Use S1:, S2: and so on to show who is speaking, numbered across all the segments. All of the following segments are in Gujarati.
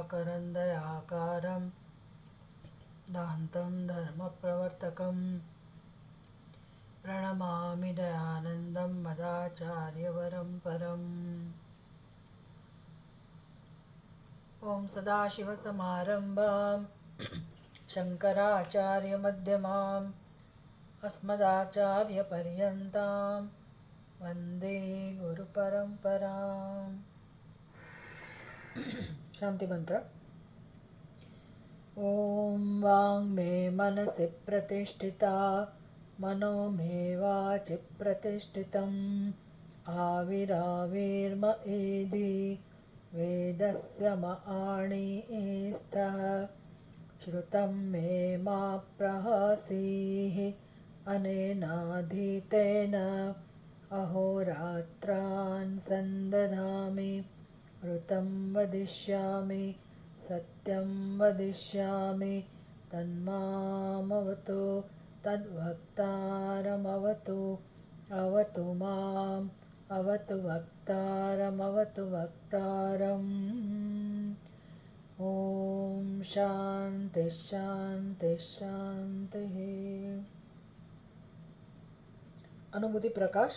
S1: शुक्लाकरं दयाकारं दान्तं धर्मप्रवर्तकं प्रणमामि दयानन्दं मदाचार्यवरं परम्। ॐ सदाशिवसमारम्भां शङ्कराचार्यमध्यमाम् अस्मदाचार्यपर्यन्तां वन्दे गुरुपरम्पराम्। शांति मंत्र। ॐ वाङ् मे मनसि प्रतिष्ठिता मनो मे वाचि प्रतिष्ठितम् आविराविर्म एधि वेदस्य म आणीस्तः श्रुतं मे मा प्रहसीः अनेनाधीतेन अहोरात्रान् सन्दधामि ऋतं वदिष्यामि सत्यं वदिष्यामि तन्मामवतु तद्वक्तारमवतु अवतु माम् अवतु वक्तारमवतु वक्तारम्। ॐ शान्ति शान्ति शान्तिः। अनुभूति प्रकाश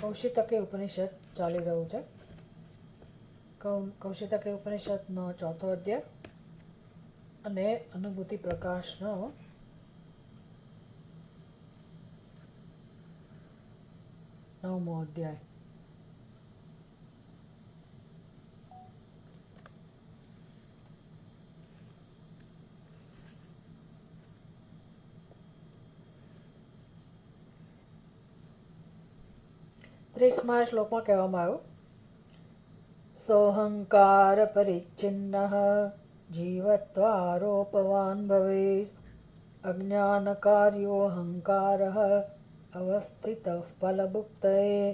S1: કૌશિતકે ઉપનિષદ ચાલી રહ્યું છે। કૌશિતકે ઉપનિષદનો 4થો અધ્યાય અને અનુભૂતિ પ્રકાશનો 9મો અધ્યાય। ત્રીસમા શ્લોકમાં કહેવામાં આવ્યું સોહંકાર પરિચ્છિન્નઃ જીવત્વારોપવાન ભવેત અજ્ઞાનકાર્યો અહંકારઃ અવસ્થિતઃ ફલભુક્તયે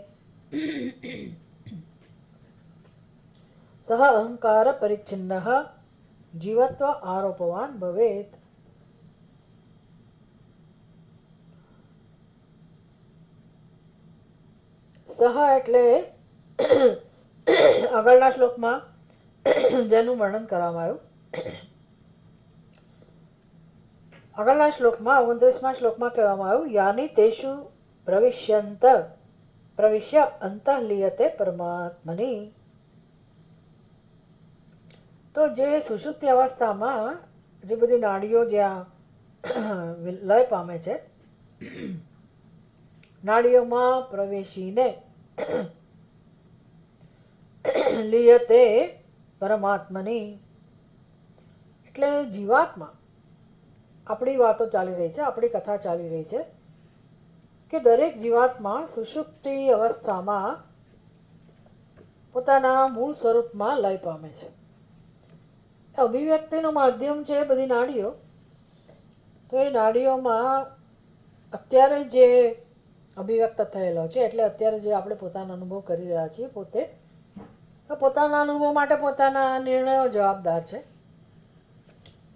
S1: સહ અહંકાર પરિચ્છિન્નઃ જીવત્વ આરોપવાન ભવેત। સહ એટલે આગળના શ્લોકમાં જેનું વર્ણન કરવામાં આવ્યું, આગળના શ્લોકમાં 29મા શ્લોકમાં કહેવામાં આવ્યું યાની તેષુ પ્રવિશ્ય અંતઃલીયતે પરમાત્મની। તો જે સુષુપ્તિ અવસ્થામાં જે બધી નાડીઓ જ્યાં લય પામે છે, નાડીઓમાં પ્રવેશીને લીયતે પરમાત્મની એટલે જીવાત્મા, આપણી વાતો ચાલી રહી છે, આપણી કથા ચાલી રહી છે કે દરેક જીવાત્મા સુષુપ્તિ અવસ્થામાં પોતાના મૂળ સ્વરૂપમાં લય પામે છે। અભિવ્યક્તિનું માધ્યમ છે બધી નાડીઓ। તો એ નાડીઓમાં અત્યારે જે અભિવ્યક્ત થયેલો છે, એટલે અત્યારે જે આપણે પોતાનો અનુભવ કરી રહ્યા છીએ, પોતાના અનુભવ માટે પોતાના નિર્ણયો જવાબદાર છે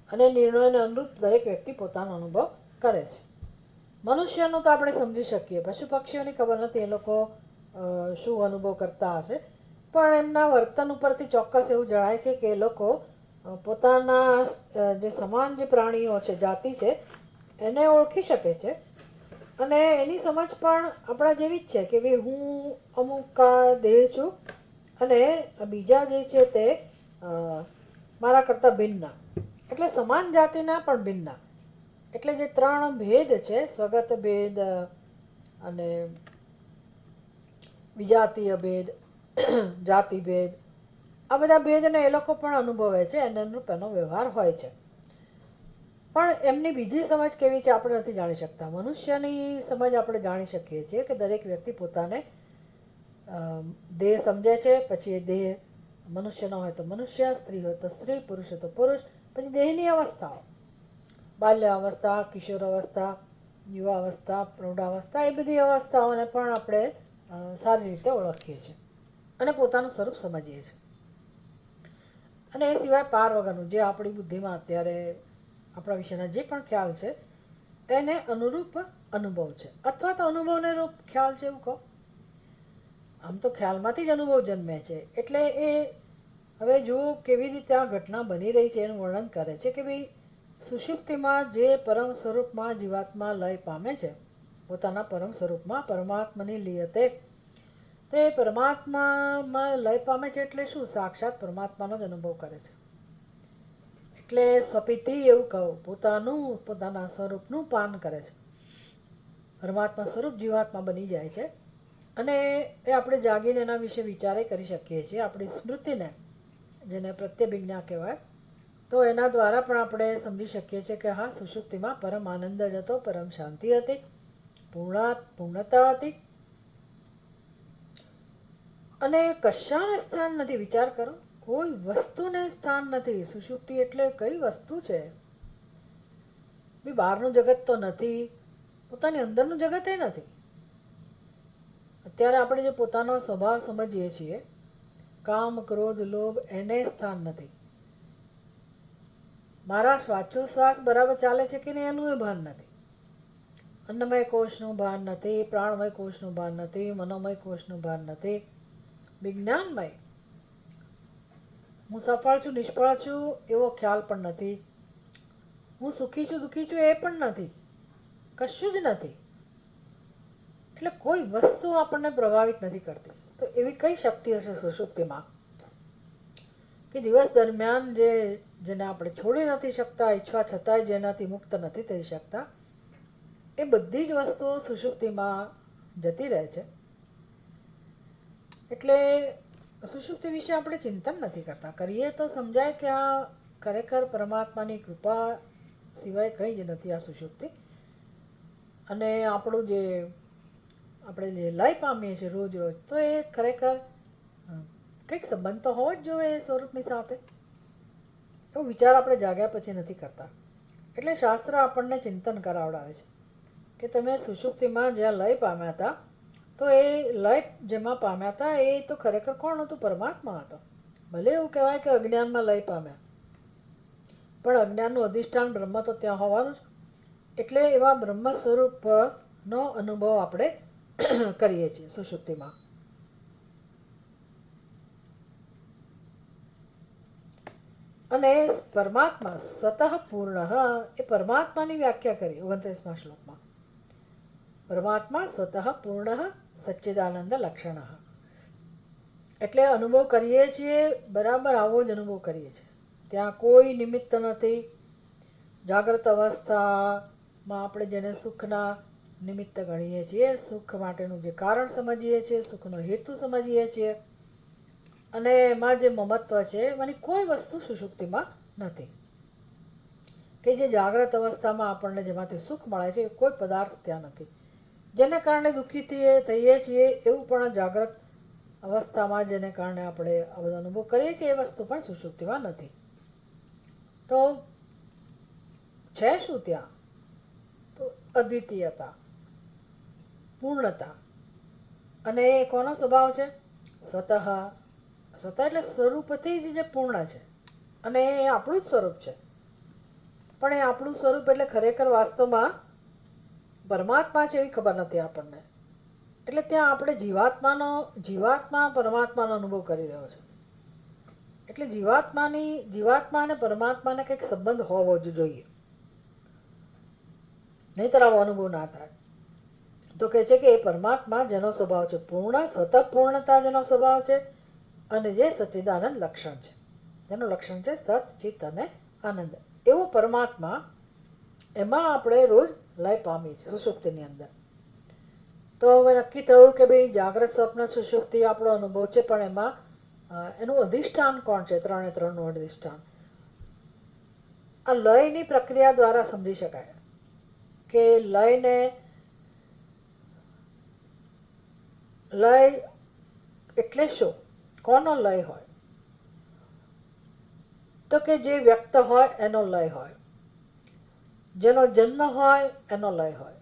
S1: અને નિર્ણયોને અનુરૂપ દરેક વ્યક્તિ પોતાનો અનુભવ કરે છે। મનુષ્યનું તો આપણે સમજી શકીએ, પશુ પક્ષીઓની ખબર નથી એ લોકો શું અનુભવ કરતા હશે, પણ એમના વર્તન ઉપરથી ચોક્કસ એવું જણાય છે કે એ લોકો પોતાના જે સમાન જે પ્રાણીઓ છે, જાતિ છે, એને ઓળખી શકે છે અને એની સમજ પણ આપણા જેવી જ છે કે ભાઈ હું અમુક દેહ છું અને બીજા જે છે તે મારા કરતાં ભિન્ન, એટલે સમાન જાતિના પણ ભિન્ન, એટલે જે 3 ભેદ છે, સ્વગત ભેદ અને વિજાતીય ભેદ, જાતિ ભેદ, આ બધા ભેદને એ લોકો પણ અનુભવે છે, એને અનુરૂપ એનો વ્યવહાર હોય છે। પણ એમની બીજી સમજ કેવી છે આપણે નથી જાણી શકતા। મનુષ્યની સમજ આપણે જાણી શકીએ છીએ કે દરેક વ્યક્તિ પોતાને દેહ સમજે છે, પછી એ દેહ મનુષ્યનો હોય તો મનુષ્ય, સ્ત્રી હોય તો સ્ત્રી, પુરુષ હોય તો પુરુષ, પછી દેહની અવસ્થાઓ, બાલ્યાવસ્થા, કિશોરાવસ્થા, યુવાવસ્થા, પ્રૌઢાવસ્થા, એ બધી અવસ્થાઓને પણ આપણે સારી રીતે ઓળખીએ છીએ અને પોતાનું સ્વરૂપ સમજીએ છીએ। અને એ સિવાય પાર વગરનું જે આપણી બુદ્ધિમાં અત્યારે આપણા વિશેના જે પણ ખ્યાલ છે એને અનુરૂપ અનુભવ છે, અથવા તો અનુભવને રૂપ ખ્યાલ છે એવું કહો। આમ તો ખ્યાલમાંથી જ અનુભવ જન્મે છે. એટલે એ હવે જુઓ કેવી રીતે આ ઘટના બની રહી છે એનું વર્ણન કરે છે કે ભાઈ સુષુપ્તિમાં જે પરમ સ્વરૂપમાં જીવાત્મા લય પામે છે પોતાના પરમ સ્વરૂપમાં પરમાત્માની લીયતે, તો એ પરમાત્મામાં લય પામે છે એટલે શું? સાક્ષાત પરમાત્માનો જ અનુભવ કરે છે. એટલે સ્વપિતિ એવું કહું, પોતાના સ્વરૂપનું પાન કરે છે. પરમાત્મા સ્વરૂપ જીવાત્મા બની જાય છે અને એ આપણે જાગીને એના વિશે વિચારે કરી શકીએ છીએ. આપણી સ્મૃતિને, જેને પ્રત્યભિજ્ઞા કહેવાય, તો એના દ્વારા પણ આપણે સમજી શકીએ છીએ કે હા, સુષુપ્તિમાં પરમ આનંદ જ હતો, પરમ શાંતિ હતી, પૂર્ણતા હતી અને કશાને સ્થાન નથી. વિચાર કરો, કોઈ વસ્તુને સ્થાન નથી. સુષુપ્તિ એટલે કઈ વસ્તુ છે? બહારનું જગત તો નથી, પોતાની અંદરનું જગત એ નથી. અત્યારે આપણે જે પોતાનો સ્વભાવ સમજીએ છીએ, કામ, ક્રોધ, લોભ, એને સ્થાન નથી. મારા શ્વાસોશ્વાસ બરાબર ચાલે છે કે નહીં એનું એ ભાન નથી. અન્નમય કોષનું ભાન નથી, પ્રાણમય કોષનું ભાન નથી, મનોમય કોષનું ભાન નથી, વિજ્ઞાનમય હું સફળ છું નિષ્ફળ છું એવો ખ્યાલ પણ નથી, હું સુખી છું દુઃખી છું એ પણ નથી, કશું જ નથી. એટલે કોઈ વસ્તુ આપણને પ્રભાવિત નથી કરતી. તો એવી કઈ શક્તિ હશે સુષુપ્તિમાં કે દિવસ દરમિયાન જેને આપણે છોડી નથી શકતા, ઈચ્છવા છતાંય જેનાથી મુક્ત નથી થઈ શકતા, એ બધી જ વસ્તુઓ સુષુપ્તિમાં જતી રહે છે. એટલે સુષુપ્તિ વિશે આપણે ચિંતન નથી કરતા. કરીએ તો સમજાય કે આ ખરેખર પરમાત્માની કૃપા સિવાય કંઈ જ નથી આ સુષુપ્તિ. અને આપણે જે લય પામીએ છીએ રોજ રોજ, તો એ ખરેખર કંઈક સંબંધ તો હોવો જ જોઈએ એ સ્વરૂપની સાથે. એવો વિચાર આપણે જાગ્યા પછી નથી કરતા. એટલે શાસ્ત્ર આપણને ચિંતન કરાવડાવે છે કે તમે સુષુપ્તિમાં જ્યાં લય પામ્યા હતા, તો એ લય જેમાં પામ્યા હતા એ તો ખરેખર કોણ હતું? પરમાત્મા હતો. ભલે એવું કહેવાય કે અજ્ઞાનમાં લય પામ્યા, પણ અજ્ઞાનનું અધિષ્ઠાન બ્રહ્મ તો ત્યાં હોવાનું જ. એટલે એવા બ્રહ્મ સ્વરૂપનો અનુભવ આપણે કરીએ છીએ સુષુપ્તિમાં. અને પરમાત્મા સ્વતઃ પૂર્ણ, એ પરમાત્માની વ્યાખ્યા કરી 29મા શ્લોકમાં. પરમાત્મા સ્વતઃ પૂર્ણ સચ્ચિદાનંદ લક્ષણ. એટલે અનુભવ કરીએ છીએ બરાબર આવો જ અનુભવ કરીએ છીએ. ત્યાં કોઈ નિમિત્ત નથી. જાગ્રત અવસ્થામાં આપણે જેને સુખના નિમિત્ત ગણીએ છીએ, સુખ માટેનું જે કારણ સમજીએ છીએ, સુખનો હેતુ સમજીએ છીએ, અને એમાં જે મમત્વ છે એમાંની કોઈ વસ્તુ સુષુપ્તિમાં નથી. કે જે જાગ્રત અવસ્થામાં આપણને જેમાંથી સુખ મળે છે, કોઈ પદાર્થ ત્યાં નથી. જેને કારણે દુઃખી થઈએ છીએ એવું પણ જાગ્રત અવસ્થામાં જેને કારણે આપણે આ બધો અનુભવ કરીએ છીએ એ વસ્તુ પણ સુષુપ્તિમાં નથી. તો છે શું ત્યાં? તો અદ્વિતીયતા, પૂર્ણતા. અને એ કોનો સ્વભાવ છે? સ્વતઃ. સ્વતઃ એટલે સ્વરૂપથી જ જે પૂર્ણ છે, અને એ આપણું જ સ્વરૂપ છે. પણ એ આપણું સ્વરૂપ એટલે ખરેખર વાસ્તવમાં પરમાત્મા છે એવી ખબર નથી આપણને. એટલે ત્યાં આપણે જીવાત્મા પરમાત્માનો અનુભવ કરી રહ્યો છે. એટલે જીવાત્મા અને પરમાત્માને કંઈક સંબંધ હોવો જ જોઈએ, નહીંતર આવો અનુભવ ના થાય. તો કહે છે કે એ પરમાત્મા જેનો સ્વભાવ છે પૂર્ણ, સતત પૂર્ણતા જેનો સ્વભાવ છે, અને જે સચ્ચિદાનંદ લક્ષણ છે, જેનું લક્ષણ છે સત, ચિત્ત અને આનંદ, એવો પરમાત્મા, એમાં આપણે રોજ લય પામીએ છીએ સુષુપ્તિની અંદર. તો હવે નક્કી થયું કે ભાઈ જાગ્રત સ્વપ્ન સુષુપ્તિ આપણો અનુભવ છે, પણ એમાં એનું અધિષ્ઠાન કોણ છે? 3 અધિષ્ઠાન. આ લયની પ્રક્રિયા દ્વારા સમજી શકાય કે લય એટલે શું? કોનો લય હોય? તો કે જે વ્યક્ત હોય એનો લય હોય, જેનો જન્મ હોય એનો લય હોય,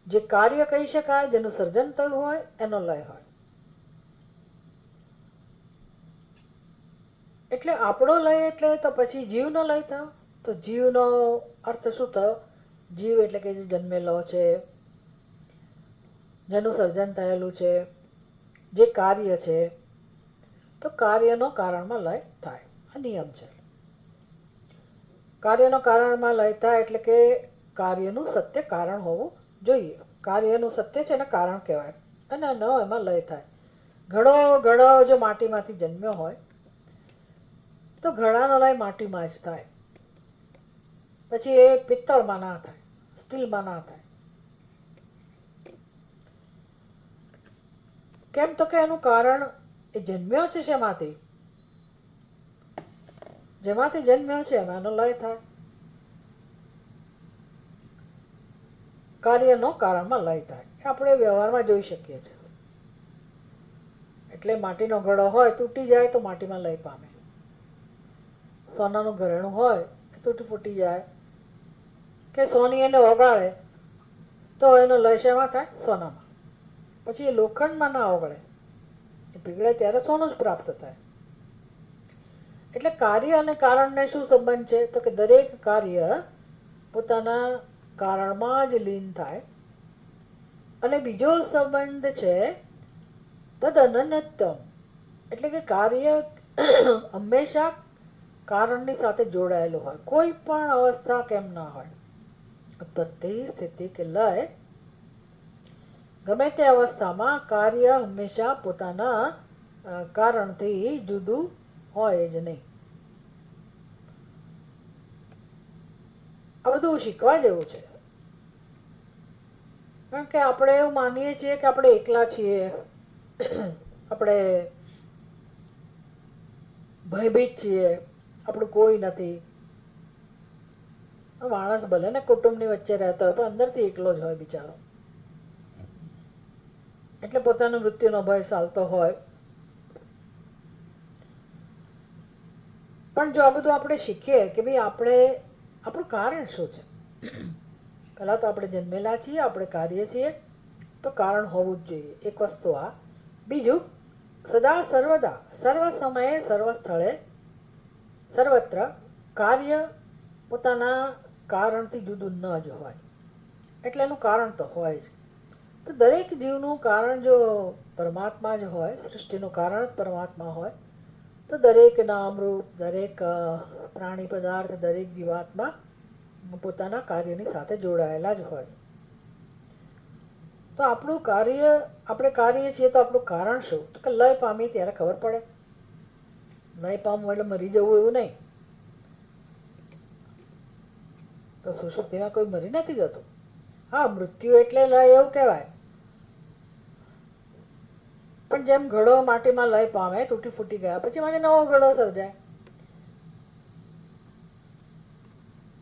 S1: જે કાર્ય કહી શકાય, જેનું સર્જન થયું હોય એનો લય હોય. એટલે આપણો લય એટલે તો પછી જીવનો લય થયો. તો જીવનો અર્થ શું થયો? જીવ એટલે કે જે જન્મેલો છે, જેનું સર્જન થયેલું છે, જે કાર્ય છે તો કાર્યનો કારણમાં લય થાય. આ નિયમ છે. કાર્યનો કારણમાં લય થાય એટલે કે કાર્યનું સત્ય કારણ હોવું જોઈએ. કાર્યનું સત્ય છે એને કારણ કહેવાય અને ન એમાં લય થાય. ઘડો જો માટીમાંથી જન્મ્યો હોય તો ઘડાનો લય માટીમાં જ થાય. પછી એ પિત્તળમાં ના થાય, સ્ટીલમાં ના થાય. કેમ તો કે એનું કારણ એ જન્મ્યો છે શેમાંથી? જેમાંથી જન્મ્યો છે એમાં એનો લય થાય. કાર્યનો કારણમાં લય થાય એ આપણે વ્યવહારમાં જોઈ શકીએ છીએ. એટલે માટીનો ઘડો હોય તૂટી જાય તો માટીમાં લય પામે. સોનાનું ઘરેણું હોય એ તૂટી ફૂટી જાય કે સોની એને ઓગાળે તો એનો લય શેમાં થાય? સોનામાં. પછી એ લોખંડમાં ના ઓગળે, એ પીગળે ત્યારે સોનું જ પ્રાપ્ત થાય. એટલે કાર્ય અને કારણને શું સંબંધ છે? તો કે દરેક કાર્ય પોતાના કારણમાં જ લીન થાય. અને બીજો સંબંધ છે તદનન્યત્વમ, એટલે કે કાર્ય હંમેશા કારણની સાથે જોડાયેલું હોય. કોઈ પણ અવસ્થા કેમ ના હોય, ઉત્પત્તિ, સ્થિતિ કે લય, ગમે તે અવસ્થામાં કાર્ય હંમેશા પોતાના કારણથી જુદું હોય જ નહીં. આ બધું શીખવા જેવું છે. કારણ કે આપણે એવું માનીએ છીએ કે આપણે એકલા છીએ, આપણે ભયભીત છીએ, આપણું કોઈ નથી. માણસ ભલે ને કુટુંબની વચ્ચે રહેતો હોય પણ અંદરથી એકલો જ હોય બિચારો. એટલે પોતાનો મૃત્યુનો ભય ચાલતો હોય. પણ જો આ બધું આપણે શીખીએ કે ભાઈ આપણું કારણ શું છે. પહેલાં તો આપણે જન્મેલા છીએ, આપણે કાર્ય છીએ તો કારણ હોવું જ જોઈએ. એક વસ્તુ આ. બીજું, સદા સર્વદા, સર્વ સમયે, સર્વ સ્થળે, સર્વત્ર કાર્ય પોતાના કારણથી જુદું ન જ હોય. એટલે એનું કારણ તો હોય જ. તો દરેક જીવનું કારણ જો પરમાત્મા જ હોય, સૃષ્ટિનું કારણ જ પરમાત્મા હોય, તો દરેક નામરૂપ, દરેક પ્રાણી પદાર્થ, દરેક જીવાત્મા પોતાના કાર્યની સાથે જોડાયેલા જ હોય. તો આપણું કાર્ય, આપણે કાર્ય છીએ તો આપણું કારણ શું? તો કે લય પામી ત્યારે ખબર પડે. લય પામવું એટલે મરી જવું એવું નહીં. તો સુષુપ્તિમાં કોઈ મરી નથી જતું. હા, મૃત્યુ એટલે લય એવું કહેવાય. પણ જેમ ઘડો માટીમાં લય પામે, તૂટી ફૂટી ગયા પછી મને નવો ઘડો સર્જાય.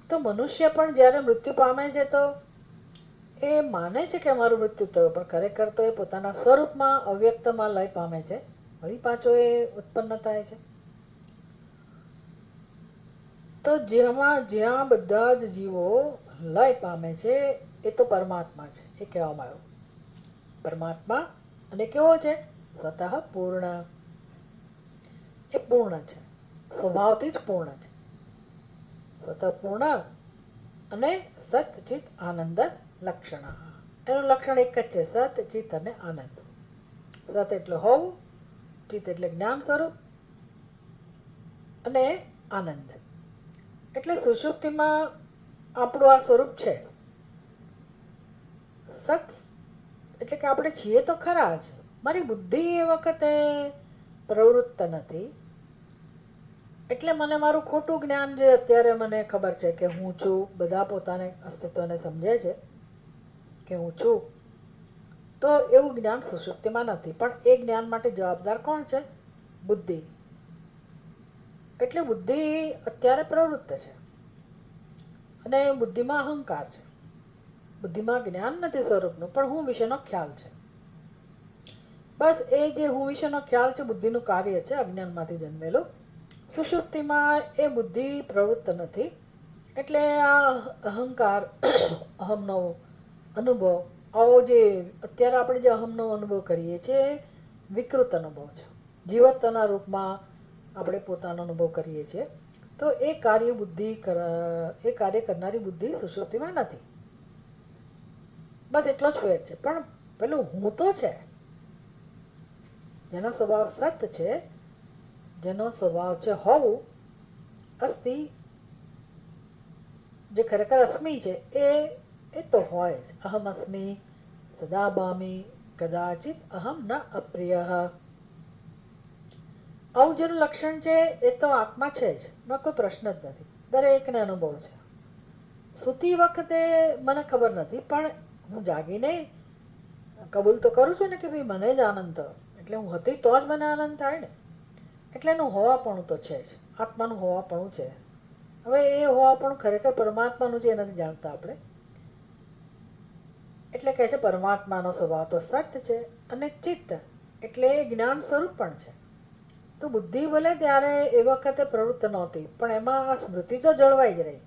S1: તો મનુષ્ય પણ જ્યારે મૃત્યુ પામે છે તો એ માને છે કે મારું મૃત્યુ થયું, પણ ખરેખર તો એ પોતાના સ્વરૂપમાં અવ્યક્તમાં લય પામે છે. વળી પાછો એ ઉત્પન્ન થાય છે. તો જ્યાં બધા જ જીવો લય પામે છે એ તો પરમાત્મા છે. એ કહેવામાં આવ્યું. પરમાત્મા અને કેવો છે? સ્વતઃ પૂર્ણ. એ પૂર્ણ છે, સ્વભાવથી જ પૂર્ણ છે. સ્વતઃ પૂર્ણ અને સત ચિત આનંદ લક્ષણ. એનું લક્ષણ એક જ છે, સત, ચિત અને આનંદ. સત એટલે હોવું, ચિત એટલે જ્ઞાન સ્વરૂપ અને આનંદ. એટલે સુષુપ્તિમાં આપણું આ સ્વરૂપ છે. સત એટલે કે આપણે છીએ તો ખરા જ. મારી બુદ્ધિ એ વખતે પ્રવૃત્ત નથી. એટલે મને મારું ખોટું જ્ઞાન જે અત્યારે મને ખબર છે કે હું છું, બધા પોતાને અસ્તિત્વને સમજે છે કે હું છું, તો એવું જ્ઞાન સુષુપ્તિમાં નથી. પણ એ જ્ઞાન માટે જવાબદાર કોણ છે? બુદ્ધિ. એટલે બુદ્ધિ અત્યારે પ્રવૃત્ત છે અને બુદ્ધિમાં અહંકાર છે. બુદ્ધિમાં જ્ઞાન નથી સ્વરૂપનું, પણ હું વિશેનો ખ્યાલ છે. બસ એ જે હું વિશેનો ખ્યાલ છે બુદ્ધિનું કાર્ય છે, અજ્ઞાનમાંથી જન્મેલું. સુષુપ્તિમાં એ બુદ્ધિ પ્રવૃત્ત નથી. એટલે આ અહંકાર, અહમનો અનુભવ, આવો જે અત્યારે આપણે જે અહમનો અનુભવ કરીએ છીએ વિકૃત અનુભવ છે. જીવત્વના રૂપમાં આપણે પોતાનો અનુભવ કરીએ છીએ. તો એ કાર્ય કરનારી બુદ્ધિ સુષુપ્તિમાં નથી. બસ એટલો જ ફેર છે. પણ પેલું હું તો છે, જેનો સ્વભાવ સત છે, જેનો સ્વભાવ છે હોવું, અસ્તિ, જે ખરેખર અસ્મિ છે એ તો હોય જ. અહમ અસ્મિ સદા ભામી કદાચિત અહમ ન અપ્રિય. આવું જેનું લક્ષણ છે એ તો આત્મા છે જ, એમાં કોઈ પ્રશ્ન જ નથી, દરેકને અનુભવ છે. સૂતી વખતે મને ખબર નથી, પણ હું જાગીને કબૂલ તો કરું છું ને કે ભાઈ મને જ આનંદ થયો, એટલે હું હતી તો જ મને આનંદ થાય ને. એટલે એનું હોવાપણું તો છે જ, આત્માનું હોવાપણું છે. હવે એ હોવાપણું ખરેખર પરમાત્માનું છે એ નથી જાણતા આપણે. એટલે કહે છે પરમાત્માનો સ્વભાવ તો સત્ય છે, અને ચિત્ત એટલે જ્ઞાન સ્વરૂપ પણ છે. તો બુદ્ધિ ભલે ત્યારે એ વખતે પ્રવૃત્ત નહોતી, પણ એમાં આ સ્મૃતિ તો જળવાઈ જ રહી.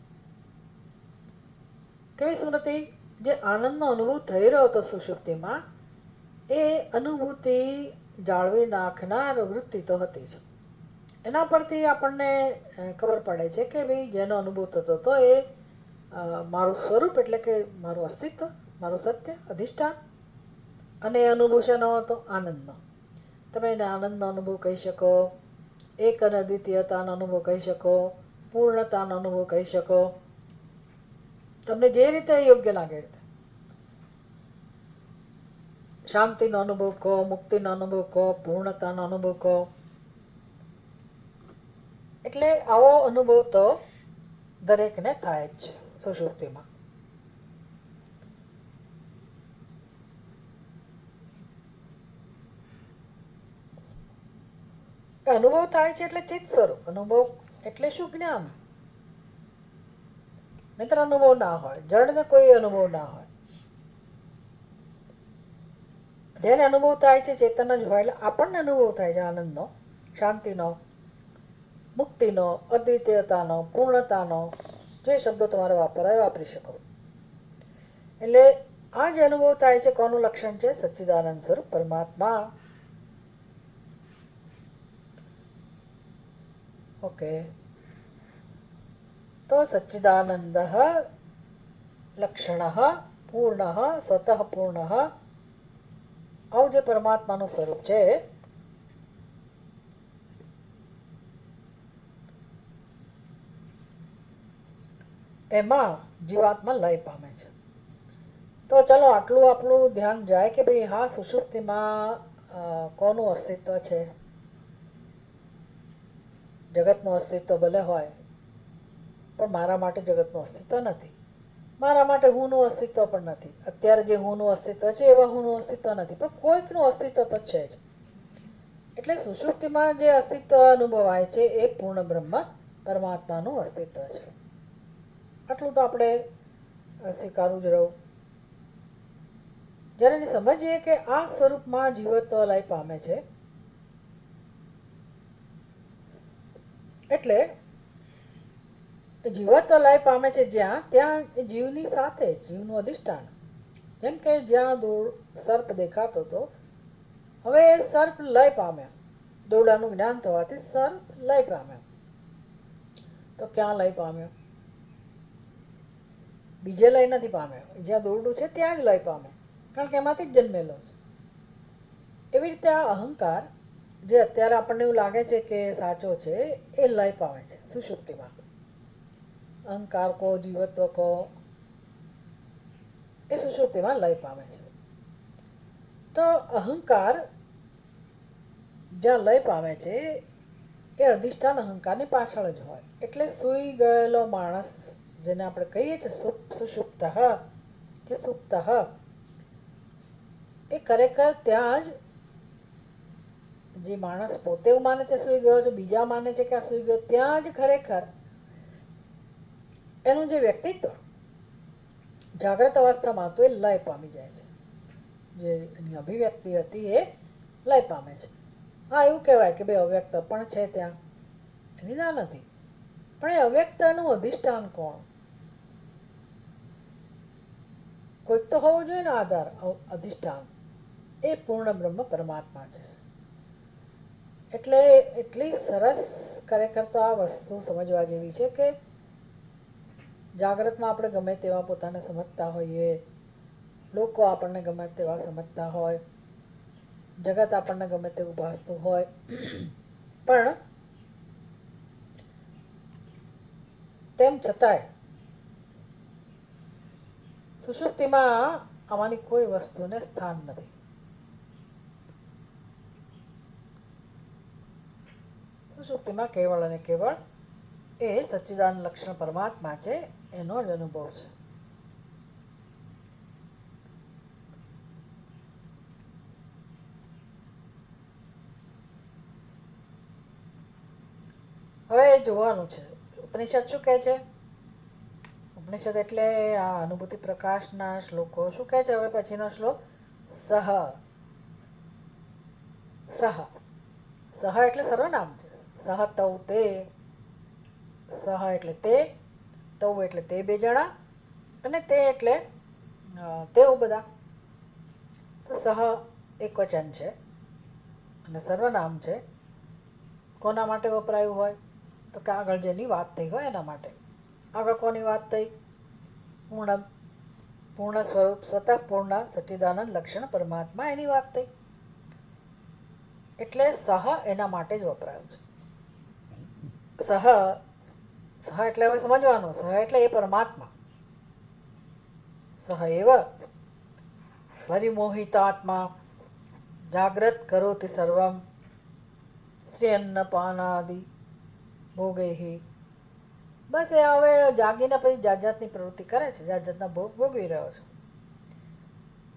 S1: કેવી સ્મૃતિ? જે આનંદનો અનુભવ થઈ રહ્યો હતો સુષુપ્તિમાં, એ અનુભૂતિ જાળવી નાખનાર વૃત્તિ તો હતી જ. એના પરથી આપણને ખબર પડે છે કે ભાઈ જેનો અનુભવ થતો હતો એ મારું સ્વરૂપ, એટલે કે મારું અસ્તિત્વ, મારું સત્ય, અધિષ્ઠાન. અને એ અનુભવ શેનો હતો? આનંદનો. તમે એને આનંદનો અનુભવ કહી શકો, એક અને અદ્વિતીયતાનો અનુભવ કહી શકો, પૂર્ણતાનો અનુભવ કહી શકો, તમને જે રીતે યોગ્ય લાગે. શાંતિનો અનુભવ કહો, મુક્તિનો અનુભવ કહો, પૂર્ણતાનો અનુભવ કહો. એટલે આવો અનુભવ તો દરેકને થાય જ છે સુષુપ્તિમાં. અનુભવ થાય છે એટલે ચિત્ત સ્વરૂપ. અનુભવ એટલે શું? જ્ઞાન. મિત્ર અનુભવ ના હોય, જડને કોઈ અનુભવ ના હોય. જેને અનુભવ થાય છે ચેતન જ હોય, એટલે આપણને અનુભવ થાય છે આનંદનો, શાંતિનો, મુક્તિનો, અદ્વિતીયતાનો, પૂર્ણતાનો. જે શબ્દો તમારે વાપરવા વાપરી શકો. એટલે આ જે અનુભવ થાય છે કોનું લક્ષણ છે? સચ્ચિદાનંદ સ્વરૂપ પરમાત્મા. ઓકે, તો સચ્ચિદાનંદ લક્ષણ પૂર્ણ સ્વતઃ પૂર્ણ, આવું જે પરમાત્માનું સ્વરૂપ છે એમાં જીવાત્મા લય પામે છે. તો ચલો આટલું આપણું ધ્યાન જાય કે ભાઈ હા, સુષુપ્તિમાં કોનું અસ્તિત્વ છે? જગતનું અસ્તિત્વ ભલે હોય, પણ મારા માટે જગતનું અસ્તિત્વ નથી. મારા માટે હુંનું અસ્તિત્વ પણ નથી. અત્યારે જે હુંનું અસ્તિત્વ છે એવા હુંનું અસ્તિત્વ નથી, પણ કોઈકનું અસ્તિત્વ તો છે જ. એટલે સુષુપ્તિમાં જે અસ્તિત્વ અનુભવાય છે એ પૂર્ણ બ્રહ્મ પરમાત્માનું અસ્તિત્વ છે. આટલું તો આપણે સ્વીકારવું જ રહું. જ્યારે સમજીએ કે આ સ્વરૂપમાં જીવત્વ લય પામે છે, એટલે જીવત્વ લય પામે છે જ્યાં, ત્યાં જીવની સાથે જીવનું અધિષ્ઠાન. જેમ કે જ્યાં દૂર સર્પ દેખાતો હતો, હવે એ સર્પ લય પામ્યા. દોરડાનું જ્ઞાન થવાથી સર્પ લય પામ્યો. તો ક્યાં લય પામ્યો? બીજે લય નથી પામ્યો. જ્યાં દોરડું છે ત્યાં જ લય પામે, કારણ કે એમાંથી જ જન્મેલો છે. એવી રીતે આ અહંકાર, જે અત્યારે આપણને એવું લાગે છે કે સાચો છે, એ લય પામે છે સુષુપ્તિમાં. અહંકાર કહો, જીવત્વ કહો, એ સુષુપ્તિમાં લય પામે છે. તો અહંકાર જ્યાં લય પામે છે એ અધિષ્ઠાન અહંકારની પાછળ જ હોય. એટલે સૂઈ ગયેલો માણસ, જેને આપણે કહીએ છીએ સુષુપ્ત કે સુપ્ત, એ ખરેખર ત્યાં જ, જે માણસ પોતે એવું માને છે સૂઈ ગયો છે, બીજા માને છે કે આ સૂઈ ગયો, ત્યાં જ ખરેખર એનું જે વ્યક્તિત્વ જાગ્રત અવસ્થામાં તો એ લય પામી જાય છે. જે એની અભિવ્યક્તિ હતી એ લય પામે છે. હા, એવું કહેવાય કે ભાઈ અવ્યક્ત પણ છે ત્યાં, એની ના નથી, પણ એ અવ્યક્તનું અધિષ્ઠાન કોણ? કોઈક તો હોવું જોઈએ ને આધાર, અધિષ્ઠાન. એ પૂર્ણ બ્રહ્મ પરમાત્મા છે. એટલે એટલી સરસ ખરેખર તો આ વસ્તુ સમજવા જેવી છે કે જાગ્રતમાં આપણે ગમે તેવા પોતાને સમજતા હોઈએ, લોકો આપણને ગમે તેવા સમજતા હોય, જગત આપણને ગમે તેવું ભાસતું હોય પણ તેમ છતાંય સુષુપ્તિમાં આમાંની કોઈ વસ્તુને સ્થાન નથી. સુષુપ્તિમાં કેવળ અને કેવળ એ સચ્ચિદાનંદ લક્ષણ પરમાત્મા છે, એનો જ અનુભવ છે. હવે જોવાનું છે ઉપનિષદ શું કહે છે. ઉપનિષદ એટલે આ અનુભૂતિ પ્રકાશના શ્લોકો શું કહે છે. હવે પછીનો શ્લોક સહ સહ એટલે સર્વનામ છે. સહ તૌ તે, સહ એટલે તે, તૌ એટલે તે બે જણા, અને તે એટલે તેઓ બધા. તો સહ એક વચન છે અને સર્વનામ છે. કોના માટે વપરાયું હોય તો કે આગળ જેની વાત થઈ હોય એના માટે. આગળ કોની વાત થઈ? પૂર્ણ સ્વરૂપ સ્વતઃ પૂર્ણ સચ્ચિદાનંદ લક્ષણ પરમાત્મા, એની વાત થઈ. એટલે સહ એના માટે જ વપરાયું છે. સહ એટલે હવે સમજવાનું, સહ એટલે એ પરમાત્મા. સહ એવ પરિમોહિતાત્મા જાગ્રત કરોતિ સર્વમ શ્રી અન્નપાનાદિ ભોગૈ. બસ એ હવે જાગીને પછી જાત જાતની પ્રવૃત્તિ કરે છે, જાત જાતના ભોગ ભોગવી રહ્યો છે.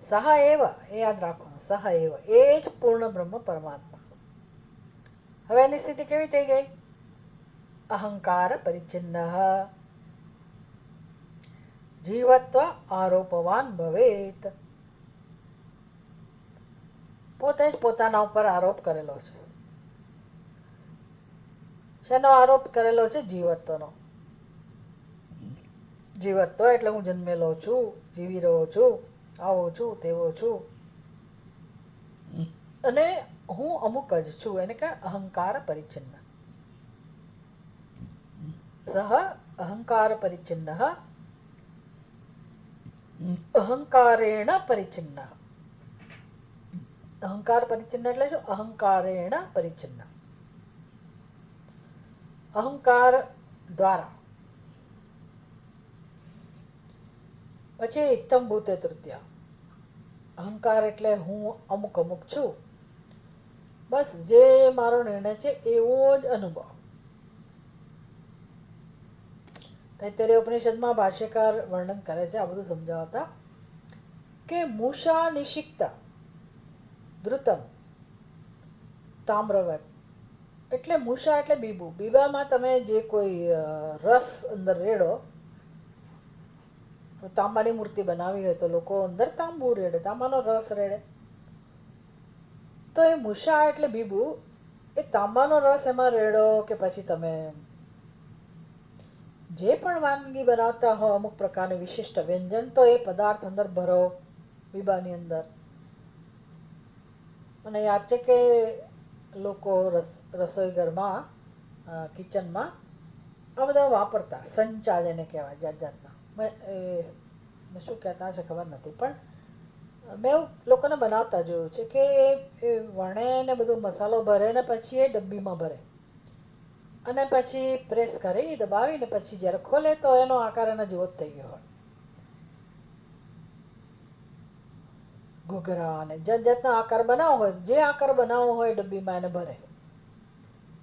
S1: સહ એવ, એ યાદ રાખવાનું, સહ એવ એ જ પૂર્ણ બ્રહ્મ પરમાત્મા. હવે એની સ્થિતિ કેવી થઈ ગઈ? અહંકાર પરિચ્છિન્ન જીવત્વ આરોપવાન ભવેત. પોતે જ પોતાના ઉપર આરોપ કરેલો છે. શેનો આરોપ કરેલો છે? જીવત્વનો. જીવત્વ એટલે હું જન્મેલો છું, જીવી રહ્યો છું, આવો છું, તેવો છું, અને હું અમુક જ છું. એને કે અહંકાર પરિચ્છિન્ન. સહ અહંકાર પરિચ્છિન્ન અહંકારેણ પરિચ્છિન્ન. અહંકાર પરિચ્છિન્ન એટલે શું? અહંકારેણ પરિચ્છિન્ન. અહંકાર દ્વારા. પછી ઇત્થમ ભૂતે તૃતીયા. અહંકાર એટલે હું અમુક અમુક છું, બસ જે મારો નિર્ણય છે એવો જ અનુભવ. તૈત્તરીય ઉપનિષદમાં ભાષ્યકાર વર્ણન કરે છે આ બધું સમજાવતા કે મૂષા નિષિક્તા ધૃતમ તામ્રવત. એટલે મૂષા એટલે બીબું. બીબામાં તમે જે કોઈ રસ અંદર રેડો, તાંબાની મૂર્તિ બનાવી હોય તો લોકો અંદર તાંબુ રેડે, તાંબાનો રસ રેડે. તો એ મૂષા એટલે બીબું. એ તાંબાનો રસ એમાં રેડો કે પછી તમે જે પણ વાનગી બનાવતા હો, અમુક પ્રકારની વિશિષ્ટ વ્યંજન, તો એ પદાર્થ અંદર ભરો બીબાની અંદર. મને યાદ છે કે લોકો રસોઈ ઘરમાં કિચનમાં આ બધા વાપરતા સંચા, જેને કહેવાય, જાત જાતના. મેં શું કહેતા હશે ખબર નથી, પણ મેં એવું લોકોને બનાવતા જોયું છે કે એ વણે ને બધો મસાલો ભરે ને પછી એ ડબ્બીમાં ભરે અને પછી પ્રેસ કરી દબાવીને પછી જ્યારે ખોલે તો એનો આકાર એના જેવો જ થઈ ગયો હોય. ઘૂઘરા અને જાત જાતના આકાર બનાવવો હોય, જે આકાર બનાવવો હોય ડબ્બીમાં એને ભરે.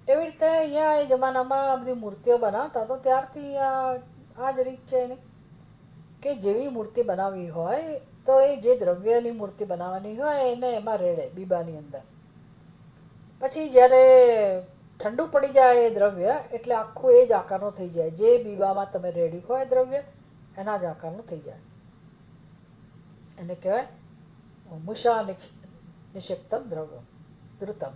S1: એવી રીતે અહીંયા એ જમાનામાં બધી મૂર્તિઓ બનાવતા, તો ત્યારથી આ જ રીત છે એની કે જેવી મૂર્તિ બનાવવી હોય તો એ જે દ્રવ્યની મૂર્તિ બનાવવાની હોય એને એમાં રેડે બીબાની અંદર. પછી જ્યારે ઠંડુ પડી જાય એ દ્રવ્ય એટલે આખું એ જ આકારનું થઈ જાય. જે બીબામાં તમે રેડ્યું હોય દ્રવ્ય એના જ આકારનું થઈ જાય. એને કહેવાય મૂષા નિષિક્તમ દ્રવ્ય ધૃતમ.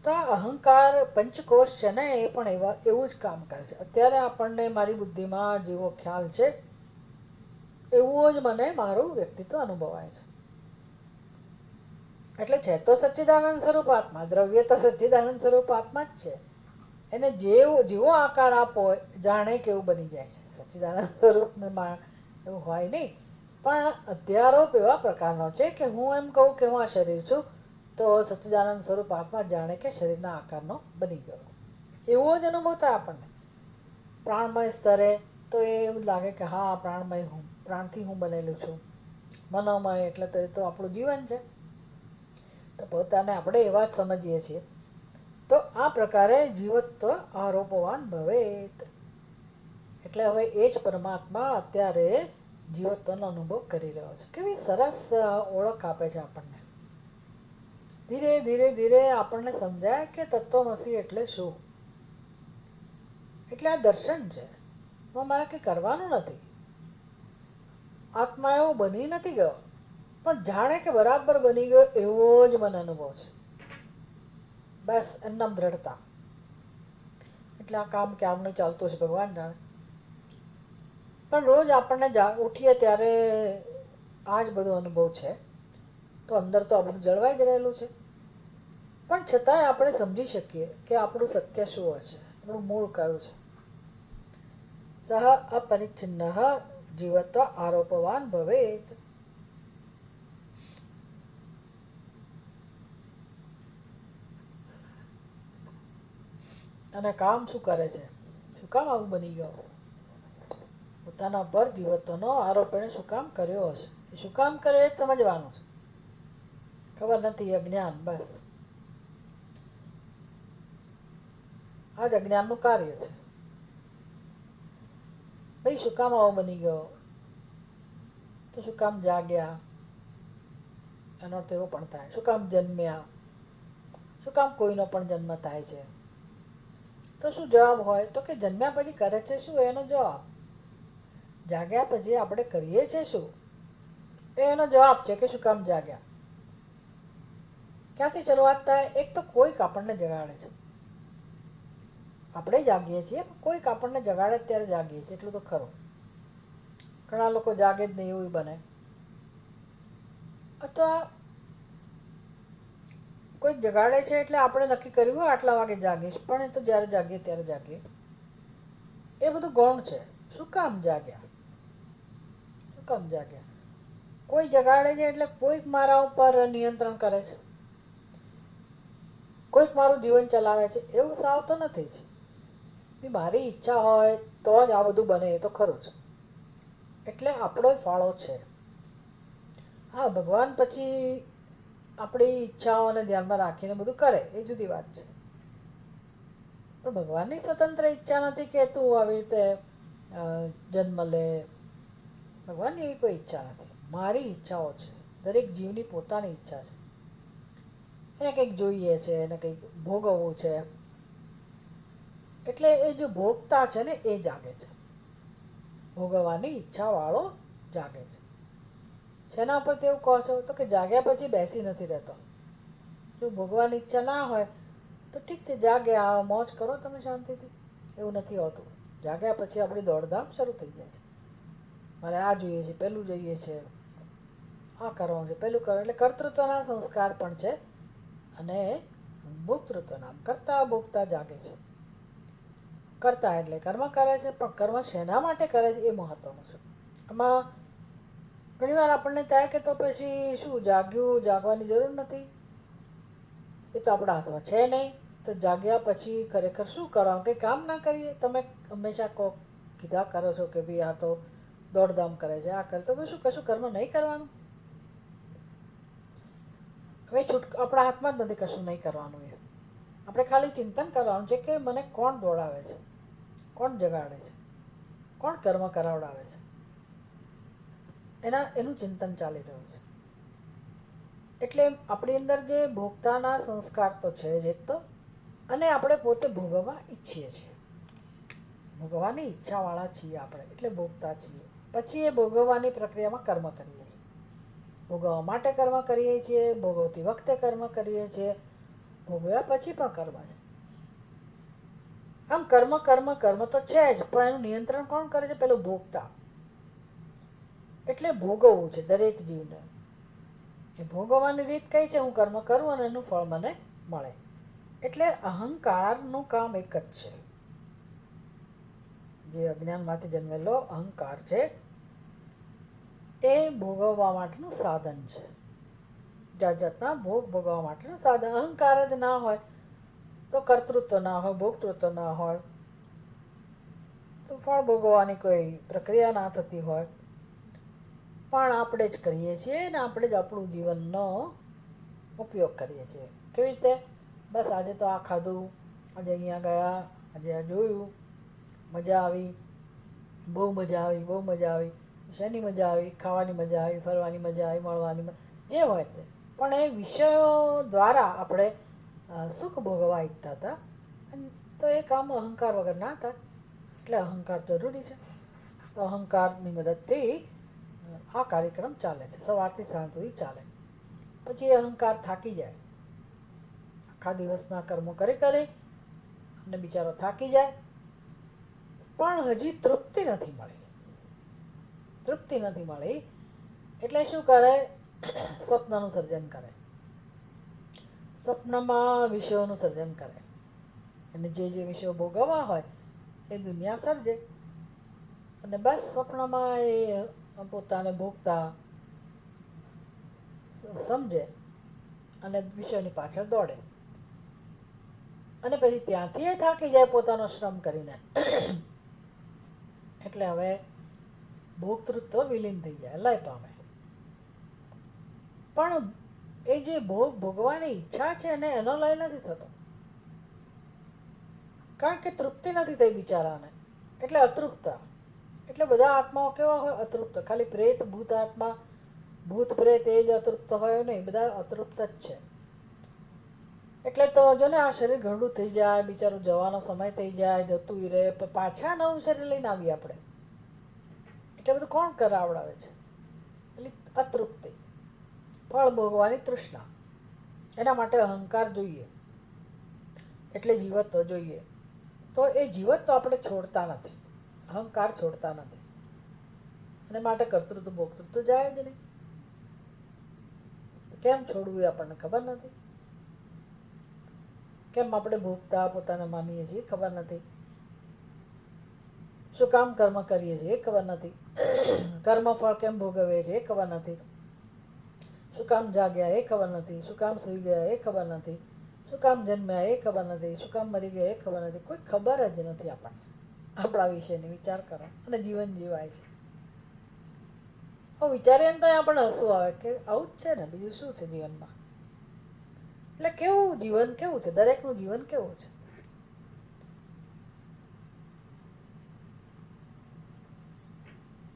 S1: તો આ અહંકાર પંચકોશ છે ને, એ પણ એવું જ કામ કરે છે. અત્યારે આપણને મારી બુદ્ધિમાં જેવો ખ્યાલ છે એવો જ મને મારું વ્યક્તિત્વ અનુભવાય છે. એટલે છે તો સચ્ચિદાનંદ સ્વરૂપ આત્મા, દ્રવ્ય તો સચ્ચિદાનંદ સ્વરૂપ આત્મા જ છે. એને જેવો આકાર આપો જાણે કેવું બની જાય છે. સચ્ચિદાનંદ સ્વરૂપ એવું હોય નહીં પણ અધ્યારોપ એવા પ્રકારનો છે કે હું એમ કહું કે હું આ શરીર છું તો સચ્ચિદાનંદ સ્વરૂપ આત્મા જાણે કે શરીરના આકારનો બની ગયો, એવો જ અનુભવ થાય આપણને. પ્રાણમય સ્તરે તો એ એવું લાગે કે હા પ્રાણમય હું, પ્રાણથી હું બનેલું છું. મનોમય એટલે તો એ તો આપણું જીવન છે. તો પોતાને આપણે એવા જ સમજીએ છીએ. તો આ પ્રકારે જીવત્વ આરોપવાન ભવેત. એટલે હવે એ જ પરમાત્મા અત્યારે જીવત્વનો અનુભવ કરી રહ્યો છે. કેવી સરસ ઓળખ આપે છે આપણને. ધીરે ધીરે ધીરે આપણને સમજાય કે તત્વમસી એટલે શું. એટલે આ દર્શન છે, એમાં મારે કંઈ કરવાનું નથી. આત્મા એવો બની નથી ગયો, પણ જાણે કે બરાબર બની ગયો એવો જ મને અનુભવ છે. બસ એમનામ દ્રઢતા. એટલે આ કામ ક્યારનું ચાલતું છે ભગવાન જાણે. પણ રોજ આપણને ઉઠીએ ત્યારે આ જ બધો અનુભવ છે. તો અંદર તો આ બધું જળવાઈ જ રહેલું છે. પણ છતાંય આપણે સમજી શકીએ કે આપણું સત્ય શું હશે, આપણું મૂળ કયું છે. સહ અપરિચ્છિન્ન જીવત્વ આરોપવાન ભવેત. અને કામ શું કરે છે, શું કામ આવું બની ગયો, પોતાના પર જીવત્વનો આરોપ એને શું કામ કર્યો હશે, એ શું કામ કર્યો એ જ સમજવાનું છે. ખબર નથી, અજ્ઞાન, બસ આ જ અજ્ઞાનનું કાર્ય છે. ભાઈ શું કામ આવો બની ગયો, તો શું કામ જાગ્યા, એનો અર્થ એવો પણ થાય. શું કામ જન્મ્યા, શું કામ કોઈનો પણ જન્મ થાય છે. તો શું જવાબ હોય, તો કે જન્મ્યા પછી કરે છે શું એનો જવાબ. જાગ્યા પછી આપણે કરીએ છીએ શું એનો જવાબ છે કે શું કામ જાગ્યા. ક્યાંથી શરૂઆત થાય, એક તો કોઈક આપણને જગાડે છે. આપણે જાગીએ છીએ, કોઈક આપણને જગાડે ત્યારે જાગીએ છીએ, એટલું તો ખરું. ઘણા લોકો જાગે જ નહીં એવું બને. અથવા કોઈક જગાડે છે એટલે આપણે નક્કી કર્યું હોય આટલા વાગે જાગીશ, પણ એ તો જ્યારે જાગીએ ત્યારે જાગીએ. એ બધું ગૌણ છે. શું કામ જાગ્યા, શું કામ જાગ્યા. કોઈ જગાડે છે એટલે કોઈક મારા ઉપર નિયંત્રણ કરે છે, કોઈક મારું જીવન ચલાવે છે, એવું સાવ તો નથી જ. મારી ઈચ્છા હોય તો જ આ બધું બને, એ તો ખરું છે. એટલે આપણો ફાળો છે. હા, ભગવાન પછી આપણી ઈચ્છાઓને ધ્યાનમાં રાખીને બધું કરે એ જુદી વાત છે. પણ ભગવાનની સ્વતંત્ર ઈચ્છા નથી કે તું આવી રીતે જન્મ લે. ભગવાનની એવી કોઈ ઈચ્છા નથી. મારી ઈચ્છાઓ છે. દરેક જીવની પોતાની ઈચ્છા છે. એને કંઈક જોઈએ છે, એને કંઈક ભોગવવું છે. એટલે એ જે ભોગતા છે ને એ જાગે છે. ભોગવવાની ઈચ્છાવાળો જાગે છે. શેના ઉપર તેવું કહો છો, તો કે જાગ્યા પછી બેસી નથી રહેતો. જો ભોગવવાની ઈચ્છા ના હોય તો ઠીક છે, જાગ્યા મોજ કરો તમે શાંતિથી. એવું નથી હોતું. જાગ્યા પછી આપણી દોડધામ શરૂ થઈ જાય છે. મારે આ જોઈએ છે, પેલું જોઈએ છે, આ કરવાનું છે, પેલું કરવાનું. એટલે કર્તૃત્વના સંસ્કાર પણ છે અને ભોક્તૃત્વના, કરતા ભોગતા જાગે છે. કરતા એટલે કર્મ કરે છે, પણ કર્મ શેના માટે કરે છે એ મહત્વનું છે. આમાં ઘણી વાર આપણને થાય કે તો પછી શું જાગ્યું, જાગવાની જરૂર નથી, એ તો આપણા હાથમાં છે નહીં. તો જાગ્યા પછી ખરેખર શું કરવાનું, કંઈ કામ ના કરીએ. તમે હંમેશા કહો, કીધા કરો છો કે ભાઈ આ તો દોડધામ કરે છે, આ કરે, તો શું કશું કર્મ નહીં કરવાનું. હવે આપણા હાથમાં જ નથી કશું નહીં કરવાનું. એ આપણે ખાલી ચિંતન કરવાનું છે કે મને કોણ દોડાવે છે, કોણ જગાડે છે, કોણ કર્મ કરાવડાવે છે. એનું ચિંતન ચાલી રહ્યું છે. એટલે આપણી અંદર જે ભોગતાના સંસ્કાર તો છે જ એક તો, અને આપણે પોતે ભોગવવા ઈચ્છીએ છીએ. ભોગવવાની ઈચ્છાવાળા છીએ આપણે, એટલે ભોગતા છીએ. પછી એ ભોગવવાની પ્રક્રિયામાં કર્મ કરીએ છીએ. ભોગવવા માટે કર્મ કરીએ છીએ, ભોગવતી વખતે કર્મ કરીએ છીએ, ભોગવ્યા પછી પણ કર્મ છે. આમ કર્મ કર્મ કર્મ તો છે જ, પણ એનું નિયંત્રણ કોણ કરે છે, પેલું ભોગતા. એટલે ભોગવવું છે દરેક જીવને. એ ભોગવવાની રીત કઈ છે, હું કર્મ કરું અને એનું ફળ મને મળે. એટલે અહંકારનું કામ એક જ છે. જે અજ્ઞાનમાંથી જન્મેલો અહંકાર છે, એ ભોગવવા માટેનું સાધન છે. જાત જાતના ભોગ ભોગવવા માટેનું સાધન. અહંકાર જ ના હોય તો કર્તૃત્વ ના હોય, ભોગતૃત્વ ના હોય, તો ફળ ભોગવવાની કોઈ પ્રક્રિયા ના થતી હોય. પણ આપણે જ કરીએ છીએ ને આપણે જ આપણું જીવનનો ઉપયોગ કરીએ છીએ. કેવી રીતે? બસ આજે તો આ ખાધું, આજે અહીંયા ગયા, આજે આ જોયું, મજા આવી, બહુ મજા આવી, બહુ મજા આવી. શેની મજા આવી? ખાવાની મજા આવી, ફરવાની મજા આવી, મળવાની, જે હોય તે. પણ એ વિષયો દ્વારા આપણે સુખ ભોગવવા ઈચ્છતા હતા. તો એ કામ અહંકાર વગર ના થાય. એટલે અહંકાર જરૂરી છે. તો અહંકારની મદદથી આ કાર્યક્રમ ચાલે છે. સવારથી સાંજ સુધી ચાલે. પછી એ અહંકાર થાકી જાય. આખા દિવસના કર્મો કરી અને બિચારો થાકી જાય, પણ હજી તૃપ્તિ નથી મળી. તૃપ્તિ નથી મળી એટલે શું કરે? સ્વપ્નનું સર્જન કરે. સ્વપ્નમાં વિષયોનું સર્જન કરે. અને જે વિષયો ભોગવવા હોય એ દુનિયા સર્જે. અને બસ સ્વપ્નમાં એ પોતાને ભોગતા સમજે અને વિષયની પાછળ દોડે. અને પછી ત્યાંથી એ થાકી જાય પોતાનો શ્રમ કરીને. એટલે હવે ભોગતૃત્વ વિલીન થઈ જાય, લય પામે. પણ એ જે ભોગ ભોગવાની ઈચ્છા છે ને એનો લય નથી થતો. કારણ કે તૃપ્તિ નથી થઈ બિચારાને. એટલે અતૃપ્તા. એટલે બધા આત્માઓ કેવા હોય? અતૃપ્ત. ખાલી પ્રેત ભૂત આત્મા, ભૂત પ્રેત એ જ અતૃપ્ત હોય નહીં, બધા અતૃપ્ત જ છે. એટલે તો જો ને આ શરીર ઘરડું થઈ જાય, બિચારું જવાનો સમય થઈ જાય, જતું રહે, પાછા નવું શરીર લઈને આવીએ આપણે. એટલે બધું કોણ કરાવડાવે છે? એટલે અતૃપ્તિ, ફળ ભોગવાની તૃષ્ણા. એના માટે અહંકાર જોઈએ, એટલે જીવત્વ જોઈએ. તો એ જીવત્વ આપણે છોડતા નથી, અહંકાર છોડતા નથી. અને માટે કર્તૃત્વ ભોગતૃત્વ જાય જ નહીં. કેમ છોડવું એ આપણને ખબર નથી. કેમ આપણે ભોગતા પોતાને માનીએ છીએ ખબર નથી. શું કામ કર્મ કરીએ છીએ ખબર નથી. કર્મ ફળ કેમ ભોગવીએ છીએ એ ખબર નથી. શું કામ જાગ્યા એ ખબર નથી. શું કામ સૂઈ ગયા એ ખબર નથી. શું કામ જન્મ્યા એ ખબર નથી. શું કામ મરી ગયા એ ખબર નથી. કોઈ ખબર જ નથી આપણને આપણા વિશેની. વિચાર કરો. અને જીવન જીવાય છે. વિચારીએ ને તો આપણને હસવું આવે કે આવું જ છે ને, બીજું શું છે જીવનમાં. એટલે કેવું જીવન કેવું છે? દરેકનું જીવન કેવું છે?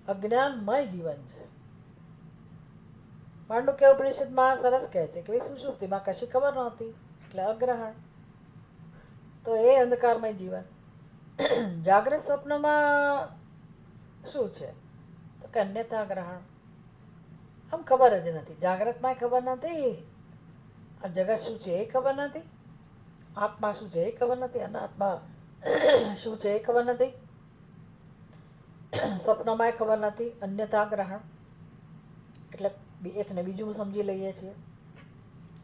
S1: અજ્ઞાનમય જીવન છે. માંડુક્ય ઉપનિષદમાં સરસ કહે છે કે સુષુપ્તિમાં કશી ખબર નહોતી એટલે અગ્રહણ. તો એ અંધકારમય જીવન. જાગ્રત સ્વપ્નમાં શું છે? તો કે અન્યથા ગ્રહણ. આમ ખબર જ નથી. જાગ્રતમાં ખબર નથી, આ જગત શું છે એ ખબર નથી, આત્મા શું છે એ ખબર નથી, અનાત્મા શું છે એ ખબર નથી, સ્વપ્નમાં ખબર નથી. અન્યથા ગ્રહણ એટલે એકને બીજું સમજી લઈએ છીએ,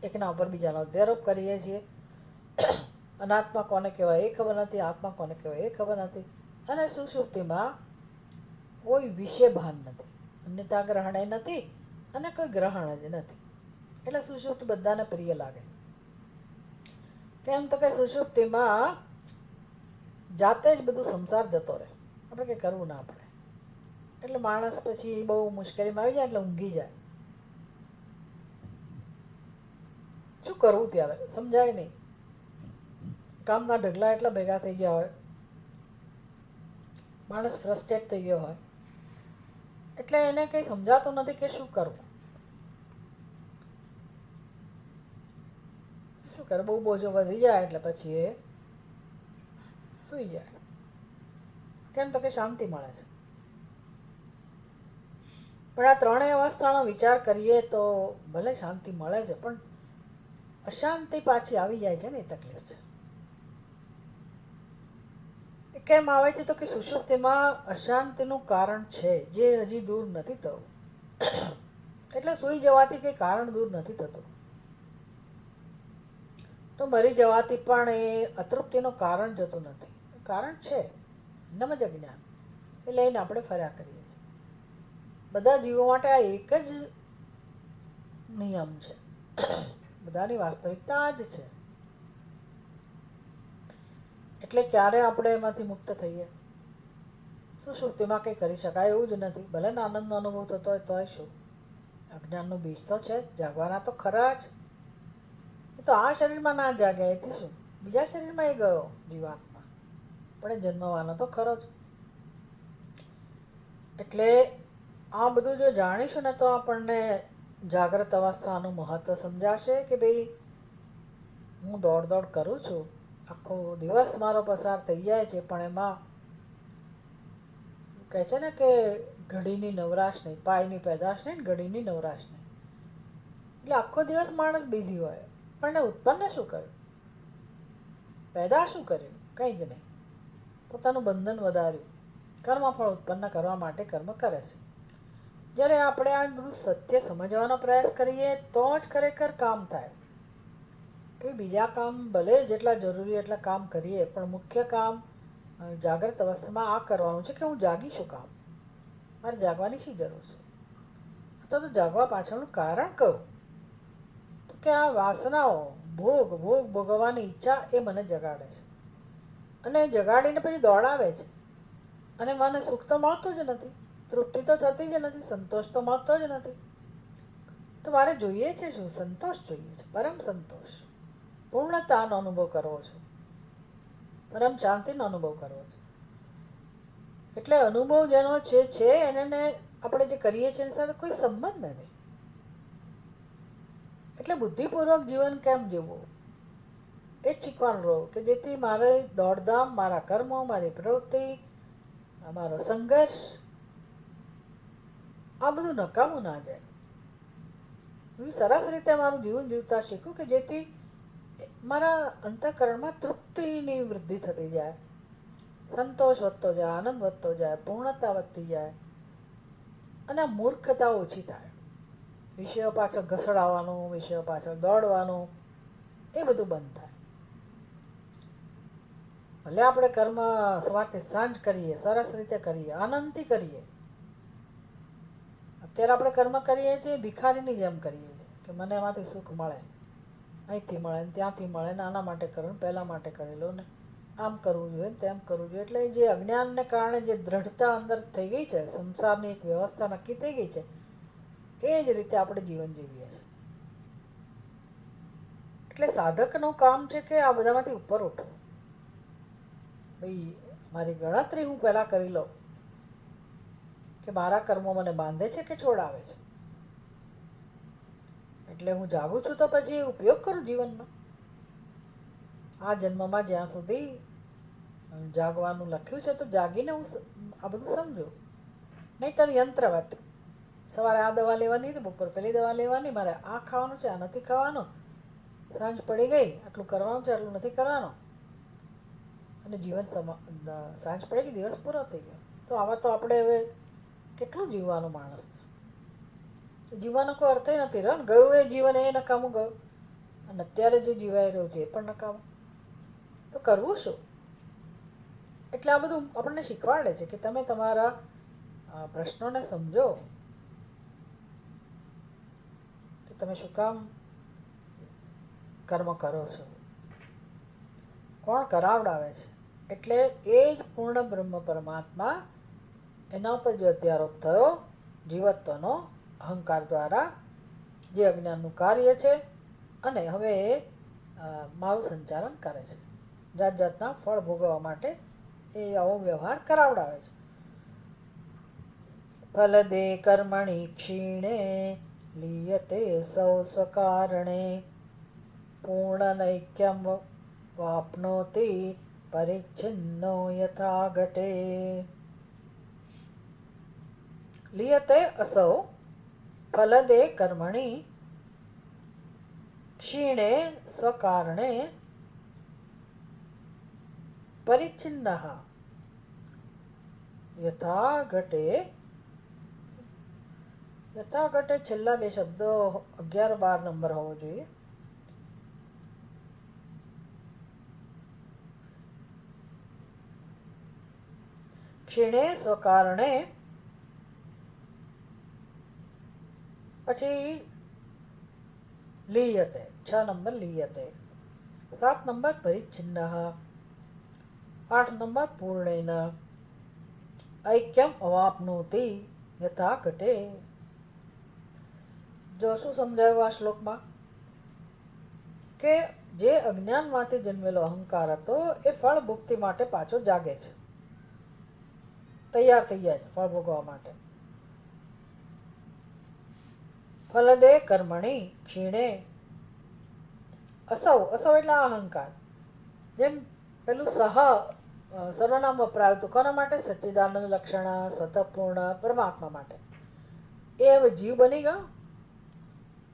S1: એકના ઉપર બીજાનો અધ્યારોપ કરીએ છીએ. અનાત્મા કોને કહેવાય એ ખબર નથી, આત્મા કોને કહેવાય એ ખબર નથી. અને સુષુપ્તિમાં કોઈ વિષય ભાન નથી. અન્યથા ગ્રહણ એ નથી અને કોઈ ગ્રહણ જ નથી. એટલે સુષુપ્તિ બધાને પ્રિય લાગે. કેમ તો કે સુષુપ્તિમાં જાતે જ બધું સંસાર જતો રહે, આપણે કંઈ કરવું ના પડે. એટલે માણસ પછી બહુ મુશ્કેલીમાં આવી જાય એટલે ઊંઘી જાય. શું કરવું ત્યારે સમજાય નહીં. કામના ઢગલા એટલા ભેગા થઈ ગયા હોય, માણસ ફ્રસ્ટ્રેટ થઈ ગયો હોય, એટલે એને કંઈ સમજાતું નથી કે શું કરવું. શું કરે? બહુ બોજો વધી જાય એટલે પછી એ સૂઈ જાય. કેમ તો કે શાંતિ મળે છે. પણ આ ત્રણેય અવસ્થાનો વિચાર કરીએ તો ભલે શાંતિ મળે છે, પણ અશાંતિ પાછી આવી જાય છે ને, એ તકલીફ છે. એ કેમ આવે છે? તો કે સુષુપ્તિમાં અશાંતિનું કારણ છે જે હજી દૂર નથી થયું. એટલે સૂઈ જવાથી કંઈ કારણ દૂર નથી થતું. તો મરી જવાથી પણ એ અતૃપ્તિનું કારણ જતું નથી. કારણ છે નમ જ અજ્ઞાન. એ લઈને આપણે ફર્યા કરીએ છીએ. બધા જીવો માટે આ એક જ નિયમ છે. બધાની વાસ્તવિકતા આ જ છે. એટલે ક્યારે આપણે એમાંથી મુક્ત થઈએ? સુષુપ્તિમાં કંઈ કરી શકાય એવું જ નથી. ભલે ને આનંદનો અનુભવ થતો હોય તોય શું? અજ્ઞાનનું બીજ તો છે જ, જાગવાના તો ખરા જ. એ તો આ શરીરમાં ના જાગે એથી શું? બીજા શરીરમાં એ ગયો જીવાત્મા, પણ એ જન્મવાનો તો ખરો જ. એટલે આ બધું જો જાણીશું ને તો આપણને જાગ્રત અવસ્થાનું મહત્ત્વ સમજાશે કે ભાઈ હું દોડ દોડ કરું છું, આખો દિવસ મારો પસાર થઈ જાય છે, પણ એમાં કહે છે ને કે ઘડીની નવરાશ નહીં, પાયની પેદાશ નહીં, ઘડીની નવરાશ નહીં. એટલે આખો દિવસ માણસ બિઝી હોય, પણ એને ઉત્પન્ન શું કર્યું? પેદા શું કર્યું? કંઈ જ નહીં. પોતાનું બંધન વધાર્યું, કર્મફળ ઉત્પન્ન કરવા માટે કર્મ કરે છે. જ્યારે આપણે આ બધું સત્ય સમજવાનો પ્રયાસ કરીએ તો જ ખરેખર કામ થાય. કે બીજા કામ ભલે જેટલા જરૂરી એટલા કામ કરીએ, પણ મુખ્ય કામ જાગ્રત અવસ્થામાં આ કરવાનું છે કે હું જાગી શું કામ? મારે જાગવાની શી જરૂર છે? અથવા તો જાગવા પાછળનું કારણ કહું તો કે આ વાસનાઓ ભોગ ભોગવવાની ઈચ્છા એ મને જગાડે છે, અને જગાડીને પછી દોડાવે છે, અને મને સુખ તો મળતું જ નથી, તૃપ્તિ તો થતી જ નથી, સંતોષ તો મળતો જ નથી. તો મારે જોઈએ છે શું? સંતોષ જોઈએ છે, પરમ સંતોષ, પૂર્ણતાનો અનુભવ કરવો છે, પરમ શાંતિનો અનુભવ કરવો છે. એટલે અનુભવ જેનો છે એને આપણે જે કરીએ છીએ એની સાથે કોઈ સંબંધ નથી. એટલે બુદ્ધિપૂર્વક જીવન કેમ જીવવું એ જ શીખવાનું રહું, કે જેથી મારે દોડધામ, મારા કર્મો, મારી પ્રવૃત્તિ, મારો સંઘર્ષ આ બધું નકામું ના જાય. હું સરસ રીતે મારું જીવન જીવતા શીખું કે જેથી મારા અંતઃકરણમાં તૃપ્તિની વૃદ્ધિ થતી જાય, સંતોષ વધતો જાય, આનંદ વધતો જાય, પૂર્ણતા વધતી જાય, અને મૂર્ખતા ઓછી થાય. વિષયો પાછળ ઘસડાવવાનું, વિષયો પાછળ દોડવાનું એ બધું બંધ થાય. ભલે આપણે કર્મ સવારથી સાંજ કરીએ, સરસ રીતે કરીએ, આનંદથી કરીએ. અત્યારે આપણે કર્મ કરીએ છીએ ભિખારીની જેમ કરીએ છીએ કે મને એમાંથી સુખ મળે, અહીંથી મળે ને ત્યાંથી મળે ને, આના માટે કરું, પહેલાં માટે કરેલું ને આમ કરવું જોઈએ ને તેમ કરવું જોઈએ. એટલે જે અજ્ઞાનને કારણે જે દ્રઢતા અંદર થઈ ગઈ છે, સંસારની એક વ્યવસ્થા નક્કી થઈ ગઈ છે, એ જ રીતે આપણે જીવન જીવીએ છીએ. એટલે સાધકનું કામ છે કે આ બધામાંથી ઉપર ઉઠવું. ભાઈ મારી ગણતરી હું પહેલાં કરી લઉં કે મારા કર્મો મને બાંધે છે કે છોડાવે છે. એટલે હું જાગું છું તો પછી ઉપયોગ કરું જીવનમાં. આ જન્મમાં જ્યાં સુધી જાગવાનું લખ્યું છે તો જાગીને હું આ બધું સમજું. નહીંતર યંત્રવત સવારે આ દવા લેવાની, બપોર પેલી દવા લેવાની, મારે આ ખાવાનું છે, આ નથી ખાવાનું, સાંજ પડી ગઈ, આટલું કરવાનું છે, આટલું નથી કરવાનું, અને જીવન સાંજ પડી ગઈ, દિવસ પૂરો થઈ ગયો. તો આવા તો આપણે હવે કેટલું જીવવાનું માણસને? જીવવાનો કોઈ અર્થ નથી રહ્યો ને. ગયું એ જીવન એ નકામું ગયું, અને અત્યારે જે જીવાઈ રહ્યું છે એ પણ નકામું. તો કરવું શું? એટલે આ બધું આપણને શીખવાડે છે કે તમે તમારા પ્રશ્નોને સમજો કે તમે શું કામ કર્મ કરો છો, કોણ કરાવડાવે છે. એટલે એ જ પૂર્ણ બ્રહ્મ પરમાત્મા, એના ઉપર જે અત્યારોપ થયો જીવત્વનો અહંકાર દ્વારા, જે અજ્ઞાનનું કાર્ય છે, અને હવે એ મારું સંચાલન કરે છે, જાત જાતના ફળ ભોગવવા માટે એ આવો વ્યવહાર કરાવડાવે છે. ફલદે કર્મણિ ક્ષીણે લીયતે સૌ સ્વકારણે પૂર્ણનૈક્યમ વાપ્નોતિ પરિચ્છિન્નો યથા ઘટે. લીયતે અસૌ ફલદે કર્મણિ ક્ષીણે સ્વકારણે પરિચ્છિન્નઃ યથા ઘટે. યથા ઘટે છેલ્લા બે શબ્દો 11-12 નંબર હોવો જોઈએ. ક્ષીણે સ્વકારણે પછી લીયતે, 6 નંબર લીયતે, 7 નંબર પરિચ્છિન્ન, 8 નંબર પૂર્ણેન, ઐક્યમ અવાપ્નોતિ યથા ઘટે. જો શું સમજાયું આ શ્લોકમાં કે જે અજ્ઞાનમાંથી જન્મેલો અહંકાર હતો એ ફળ ભોગતી માટે પાછો જાગે છે, તૈયાર થઈ જાય છે ફળ ભોગવવા માટે. ફલદે કર્મણી ક્ષીણે અસૌ, અસૌ એટલે અહંકાર. જેમ પેલું સર્વનામ વપરાયું હતું કોના માટે? સચ્ચિદાનંદ લક્ષણ સ્વતઃપૂર્ણ પરમાત્મા માટે. એ હવે જીવ બની ગયો,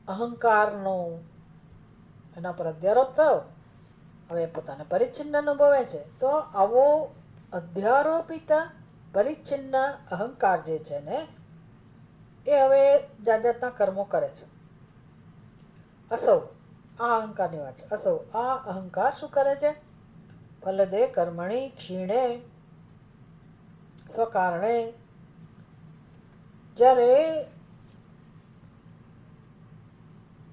S1: અહંકારનો એના પર અધ્યારોપ થયો, હવે પોતાને પરિચ્છિન્ન અનુભવે છે. તો આવો અધ્યારોપિત પરિચ્છિન્ન અહંકાર જે છે ને એ હવે જાત જાતના કર્મો કરે છે. અસૌ, આ અહંકારની વાત છે. અસૌ, આ અહંકાર શું કરે છે? ફલદે કર્મણી ક્ષીણે, સ્વકારણે. જ્યારે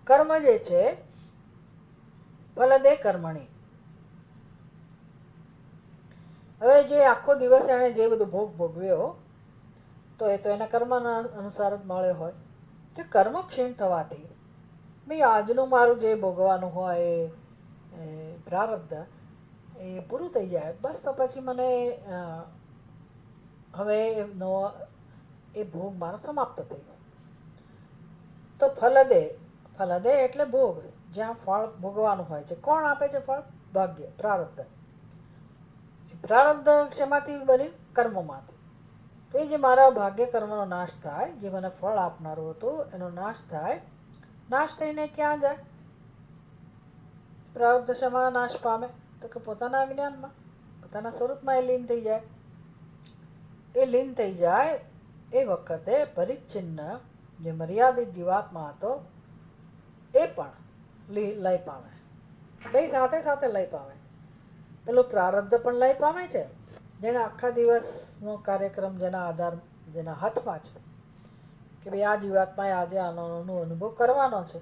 S1: કર્મ જે છે ફલદે કર્મણી, હવે જે આખો દિવસ એણે જે બધું ભોગ ભોગવ્યો તો એ તો એના કર્મના અનુસાર જ મળ્યો હોય. તો કર્મ ક્ષીણ થવાથી ભાઈ આજનું મારું જે ભોગવાનું હોય એ પ્રારબ્ધ એ પૂરું થઈ જાય, બસ તો પછી મને હવે નવો એ ભોગ મારો સમાપ્ત થઈ ગયો. તો ફલદે, ફલદે એટલે ભોગ, જ્યાં ફળ ભોગવાનું હોય છે. કોણ આપે છે ફળ? ભાગ્ય, પ્રારબ્ધ. પ્રારબ્ધ શેમાંથી બન્યું? કર્મમાંથી. તો એ જે મારા ભાગ્ય કર્મનો નાશ થાય, જે મને ફળ આપનારું હતું એનો નાશ થાય, નાશ થઈને ક્યાં જાય? પ્રારબ્ધ શેમાં નાશ પામે? તો કે પોતાના અજ્ઞાનમાં, પોતાના સ્વરૂપમાં એ લીન થઈ જાય. એ લીન થઈ જાય એ વખતે પરિચ્છિન્ન જે મર્યાદિત જીવાત્મા હતો એ પણ લય પામે, બે સાથે સાથે લય પામે. પેલો પ્રારબ્ધ પણ લય પામે છે, જેને આખા દિવસનો કાર્યક્રમ જેના આધાર જેના હાથમાં છે કે ભાઈ આ જીવાત્માએ આજે આનો અનુભવ કરવાનો છે,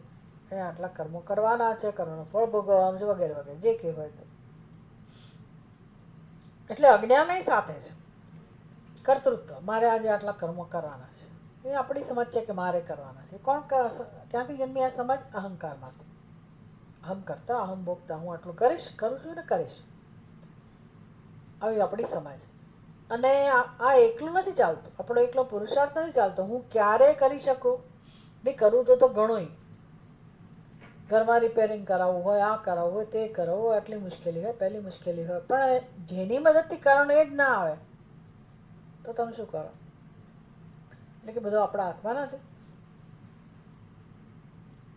S1: એને આટલા કર્મો કરવાના છે, કર્મનું ફળ ભોગવવાનું છે, વગેરે વગેરે જે કંઈ હોય તે. એટલે અજ્ઞાન સાથે છે, કર્તૃત્વ, મારે આજે આટલા કર્મો કરવાના છે, એ આપણી સમજ છે કે મારે કરવાના છે. કોણ ક્યાંથી જન્મી આ સમજ? અહંકારમાંથી. અહમ કરતા, અહમ ભોગતા, હું આટલું કરીશ, કરું છું ને કરીશ, આવી આપણી સમજ. અને આ એકલું નથી ચાલતું, આપણો એકલો પુરુષાર્થ નથી ચાલતો. હું ક્યારે કરી શકું? નહીં કરવું તો ઘણું, ઘરમાં રિપેરિંગ કરાવવું હોય, આ કરાવવું હોય, તે કરાવવું હોય, આટલી મુશ્કેલી હોય, પહેલી મુશ્કેલી હોય, પણ જેની મદદથી કરવાનું એ જ ના આવે તો તમે શું કરો? એટલે કે બધું આપણા હાથમાં નથી.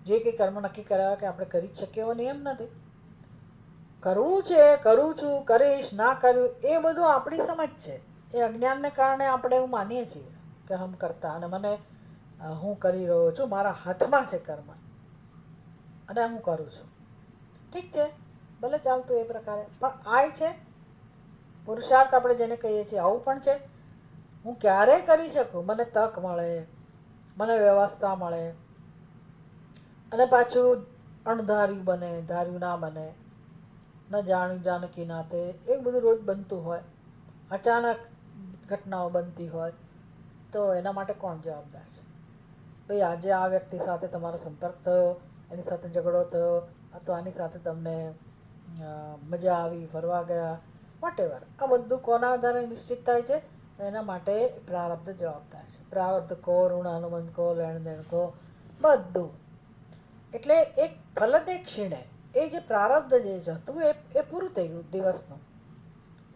S1: જે કંઈ કર્મ નક્કી કરાવે કે આપણે કરી જ શકીએ એવો નિયમ નથી. કરવું છે, કરું છું, કરીશ, ના કર્યું, એ બધું આપણી સમજ છે. એ અજ્ઞાનને કારણે આપણે એવું માનીએ છીએ કે હમ કરતા, અને મને હું કરી રહ્યો છું, મારા હાથમાં છે કર્મ અને હું કરું છું. ઠીક છે, ભલે ચાલતું એ પ્રકારે, પણ આ છે પુરુષાર્થ આપણે જેને કહીએ છીએ, આવું પણ છે. હું ક્યારે કરી શકું? મને તક મળે, મને વ્યવસ્થા મળે, અને પાછું અણધાર્યું બને, ધાર્યું ના બને, ન જાણ્યું જાનકી નાતે, એવું બધું રોજ બનતું હોય, અચાનક ઘટનાઓ બનતી હોય, તો એના માટે કોણ જવાબદાર છે? ભાઈ આજે આ વ્યક્તિ સાથે તમારો સંપર્ક થયો, એની સાથે ઝઘડો થયો, અથવા આની સાથે તમને મજા આવી, ફરવા ગયા, વોટેવર, આ બધું કોના આધારે નિશ્ચિત થાય છે? તો એના માટે પ્રારબ્ધ જવાબદાર છે. પ્રારબ્ધ કહો, ઋણ અનુબંધ કહો, લેણ દેણ કહો, બધું. એટલે એક ફલદે ક્ષીણે, એ જે પ્રારબ્ધ જે હતું એ પૂરું થઈ ગયું દિવસનું.